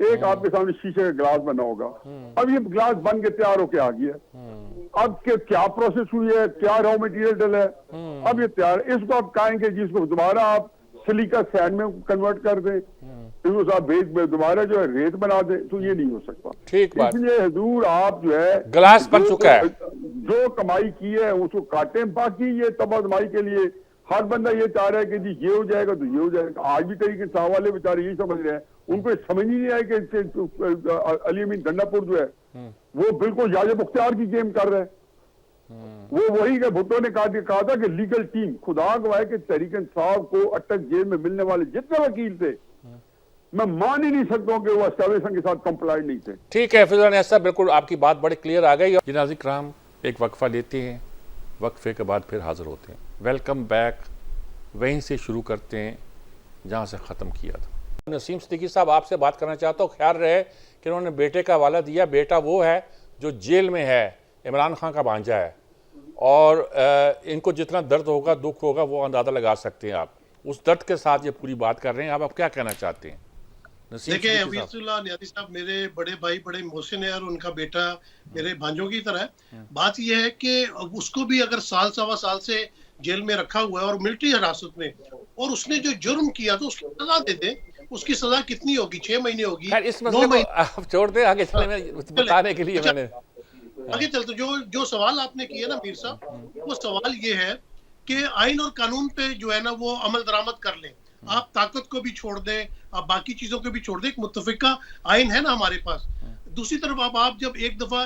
[SPEAKER 2] एक आपके सामने शीशे का गिलास बना होगा, अब ये गिलास बन के तैयार होके आ गया। अब के क्या प्रोसेस हुई है, क्या रॉ मटेरियल डला है, अब ये तैयार। इसको आप कहेंगे जिसको दोबारा आप सिलिका सैंड में कन्वर्ट कर दें, इसको आप दोबारा जो है रेत बना दें, तो ये नहीं हो सकता।
[SPEAKER 1] ठीक बात।
[SPEAKER 2] इसलिए हजूर आप जो है
[SPEAKER 1] गिलास बन चुका है,
[SPEAKER 2] जो कमाई की है उसको काटें। बाकी ये तबादमाई के लिए हर बंदा ये चाह रहा है कि जी ये हो जाएगा तो ये हो जाएगा। आज भी तरीके साहब वाले बेचारे यही समझ रहे हैं, उनको समझ ही नहीं आया कि अली अमीन गंडापुर जो है वो बिल्कुल याज मुख्तियार की गेम कर रहे हैं। वो वही का भुट्टो ने कहा था कि लीगल टीम, खुदा गवाह के तहरीक इंसाफ को अटक जेल में मिलने वाले जितने वकील थे, मैं मान ही नहीं सकता हूं कि वो एस्टेब्लिशमेंट के साथ कंप्लाइंट नहीं थे।
[SPEAKER 1] ठीक है फिजान ऐसा, बिल्कुल आपकी बात बड़ी क्लियर आ गई। जी नाज़रीन किराम, एक वक्फा लेते हैं, वक्फे के बाद फिर हाजिर होते हैं। Welcome back. वहीं से शुरू करते हैं जहां से ख़त्म किया था। नसीम सिद्दीकी साहब, आपसे बात करना चाहता हूँ। ख्याल रहे कि उन्होंने बेटे का हवाला दिया। बेटा वो है जो जेल में है, इमरान खान का भांजा है, और इनको जितना दर्द होगा, दुख होगा, वो अंदाज़ा लगा सकते हैं आप। उस दर्द के साथ ये पूरी बात कर रहे हैं। आप क्या कहना चाहते हैं?
[SPEAKER 5] देखिए, हफीजुल्लाह न्याजी साहब मेरे बड़े भाई, बड़े मोहसिन है, और उनका बेटा मेरे भांजों की तरह है। बात यह है कि उसको भी अगर साल सवा साल से जेल में रखा हुआ है और मिलिट्री हिरासत में, और उसने जो जुर्म किया तो उसकी सजा दे दे। उसकी सजा कितनी होगी? 6 महीने होगी,
[SPEAKER 1] इस मसले को आप छोड़ दें, आगे चले में बताने के लिए मैंने
[SPEAKER 5] आगे चलते जो सवाल आपने किया ना मीर साहब, वो सवाल ये है कि आइन और कानून पे जो है ना वो अमल दरामद कर लें। आप ताकत को भी छोड़ दें, आप बाकी चीजों को भी छोड़ दें, एक मुत्तफिका आइन है ना हमारे पास। दूसरी तरफ आप जब एक दफा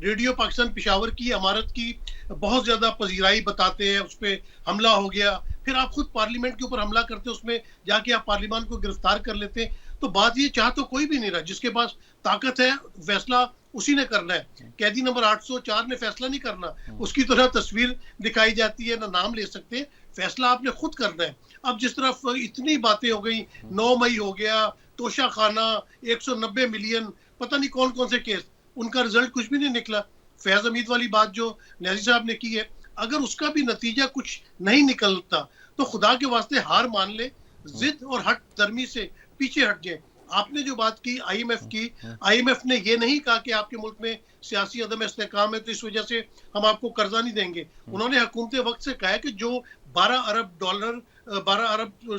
[SPEAKER 5] रेडियो पाकिस्तान पेशावर की इमारत की बहुत ज्यादा पजीराई बताते हैं, उस पर हमला हो गया, फिर आप खुद पार्लियामेंट के ऊपर हमला करते हैं, उसमें जाके आप पार्लियामान को गिरफ्तार कर लेते हैं, तो बात ये चाह तो कोई भी नहीं रहा। जिसके पास ताकत है फैसला उसी ने करना है। कैदी नंबर 804 ने फैसला नहीं करना, उसकी तरह तस्वीर दिखाई जाती है, ना नाम ले सकते, फैसला आपने खुद करना है। अब जिस तरफ इतनी बातें हो गई, 9 मई हो गया, तोशा खाना, 190 मिलियन, पता नहीं कौन कौन से केस, उनका रिजल्ट कुछ भी नहीं निकला। फैज हमीद वाली बात जो न्याजी साहब ने की है, अगर उसका भी नतीजा कुछ नहीं निकलता तो खुदा के वास्ते हार मान ले, जिद और हट दर्मी से पीछे हट जाए। आपने जो बात की आईएमएफ की, आईएमएफ ने ये नहीं कहा कि आपके मुल्क में सियासी अदम इस्तेकाम है तो इस वजह से हम आपको कर्जा नहीं देंगे। उन्होंने हुकूमत वक्त से कहा है कि जो 12 अरब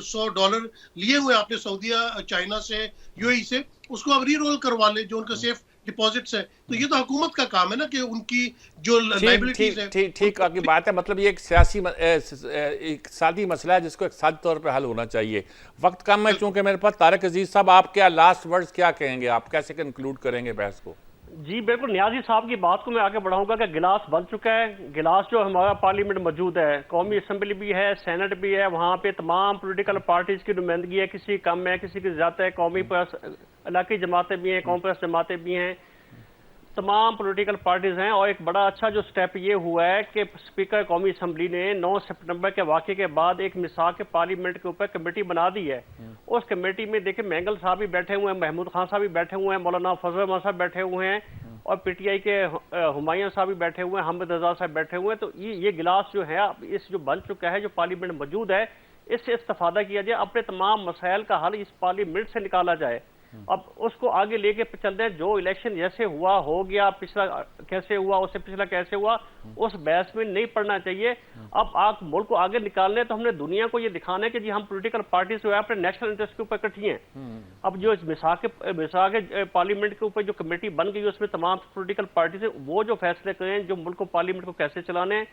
[SPEAKER 5] 100 डॉलर लिए हुए आपने सऊदीया, चाइना से, यूएई से, उसको अब री रोल करवा ले, जो उनका सेफ डिपॉजिट्स है। तो ये तो हुकूमत का काम है ना कि उनकी जो लायबिलिटीज है।
[SPEAKER 1] ठीक आपकी बात है, मतलब ये एक सियासी इक़्तिसादी मसला है जिसको इक़्तिसादी तौर पे हल होना चाहिए। वक्त कम है चूंकि मेरे पास। तारिक अजीज साहब, आप क्या लास्ट वर्ड्स क्या कहेंगे, आप कैसे कंक्लूड करेंगे बहस को?
[SPEAKER 4] जी बिल्कुल, न्याजी साहब की बात को मैं आगे बढ़ाऊंगा कि गिलास बन चुका है। गिलास जो हमारा पार्लियामेंट मौजूद है, कौमी असम्बली भी है, सेनेट भी है, वहाँ पे तमाम पॉलिटिकल पार्टीज की नुमाइंदगी है, किसी कम है, किसी की ज़्यादा है, कौमी प्रेस, इलाकी जमातें भी हैं, कौमी प्रेस जमातें भी हैं, तमाम पॉलिटिकल पार्टीज हैं। और एक बड़ा अच्छा जो स्टेप ये हुआ है कि स्पीकर कौमी असम्बली ने 9 सितंबर के वाक़े के बाद एक मिसाक पार्लियामेंट के ऊपर कमेटी बना दी है। उस कमेटी में देखिए मैंगल साहब भी बैठे हुए हैं, महमूद खान साहब भी बैठे हुए हैं, मौलाना फजल रहमान साहब बैठे हुए हैं, और पीटीआई के हुमायूं साहब भी बैठे हुए हैं, हमद रजा साहब बैठे हुए हैं। तो ये गिलास जो है इस जो बन चुका है, जो पार्लियामेंट मौजूद है, इससे इस्तेफादा किया जाए, अपने तमाम मसाइल का हल इस पार्लियामेंट से निकाला जाए। अब उसको आगे लेके चलते हैं। जो इलेक्शन जैसे हुआ हो गया, पिछला कैसे हुआ, उससे पिछला कैसे हुआ, उस बहस में नहीं पड़ना चाहिए। अब आप मुल्क को आगे निकालने तो हमने दुनिया को ये दिखाना है कि जी हम पॉलिटिकल पार्टी से अपने नेशनल इंटरेस्ट के ऊपर इकट्ठी हैं। अब जो मिसाक पार्लियामेंट के ऊपर जो कमेटी बन गई, उसमें तमाम पॉलिटिकल पार्टी से वो जो फैसले करें, जो मुल्क को पार्लियामेंट को कैसे चलाने,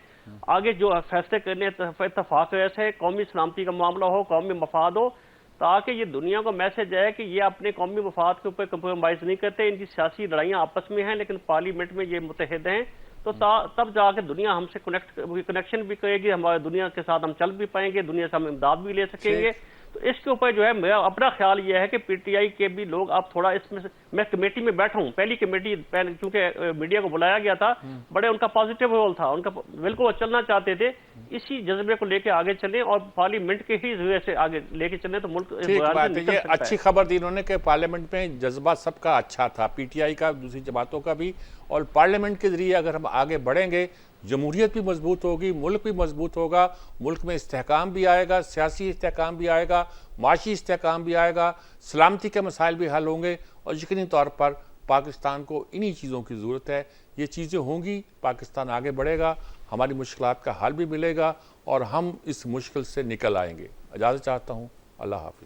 [SPEAKER 4] आगे जो फैसले करने, इत्तफाक ऐसे कौमी सलामती का मामला हो, कौमी मफाद हो, ताकि ये दुनिया को मैसेज है कि ये अपने कौमी मफाद के ऊपर कंप्रोमाइज नहीं करते। इनकी सियासी लड़ाइयाँ आपस में हैं, लेकिन पार्लियामेंट में ये मुतहद हैं। तो तब जाके दुनिया हमसे कनेक्शन भी करेगी, हमारे दुनिया के साथ हम चल भी पाएंगे, दुनिया से हम इमदाद भी ले सकेंगे। तो इसके ऊपर जो है मेरा अपना ख्याल यह है कि पीटीआई के भी लोग अब थोड़ा इसमें, मैं कमेटी में बैठा हूँ, पहली कमेटी चूंकि मीडिया को बुलाया गया था, बड़े उनका पॉजिटिव रोल था, उनका बिल्कुल चलना चाहते थे। इसी जज्बे को लेके आगे चलें और पार्लियामेंट के ही जरिए से आगे लेके चलें तो मुल्क
[SPEAKER 1] ये अच्छी खबर दी इन्होंने कि पार्लियामेंट में जज्बा सबका अच्छा था, पीटीआई का, दूसरी जमातों का भी, और पार्लियामेंट के जरिए अगर हम आगे बढ़ेंगे, जमहूरियत भी मजबूत होगी, मुल्क भी मजबूत होगा, मुल्क में इस्तेहकाम भी आएगा, सियासी इस्तेहकाम भी आएगा, माशी इस्तेहकाम भी आएगा, सलामती के मसाइल भी हल होंगे, और यकीनी तौर पर पाकिस्तान को इन्हीं चीज़ों की ज़रूरत है। ये चीज़ें होंगी, पाकिस्तान आगे बढ़ेगा, हमारी मुश्किलात का हल भी मिलेगा और हम इस मुश्किल से निकल आएंगे। इजाज़त चाहता हूँ, अल्लाह हाफ़िज़।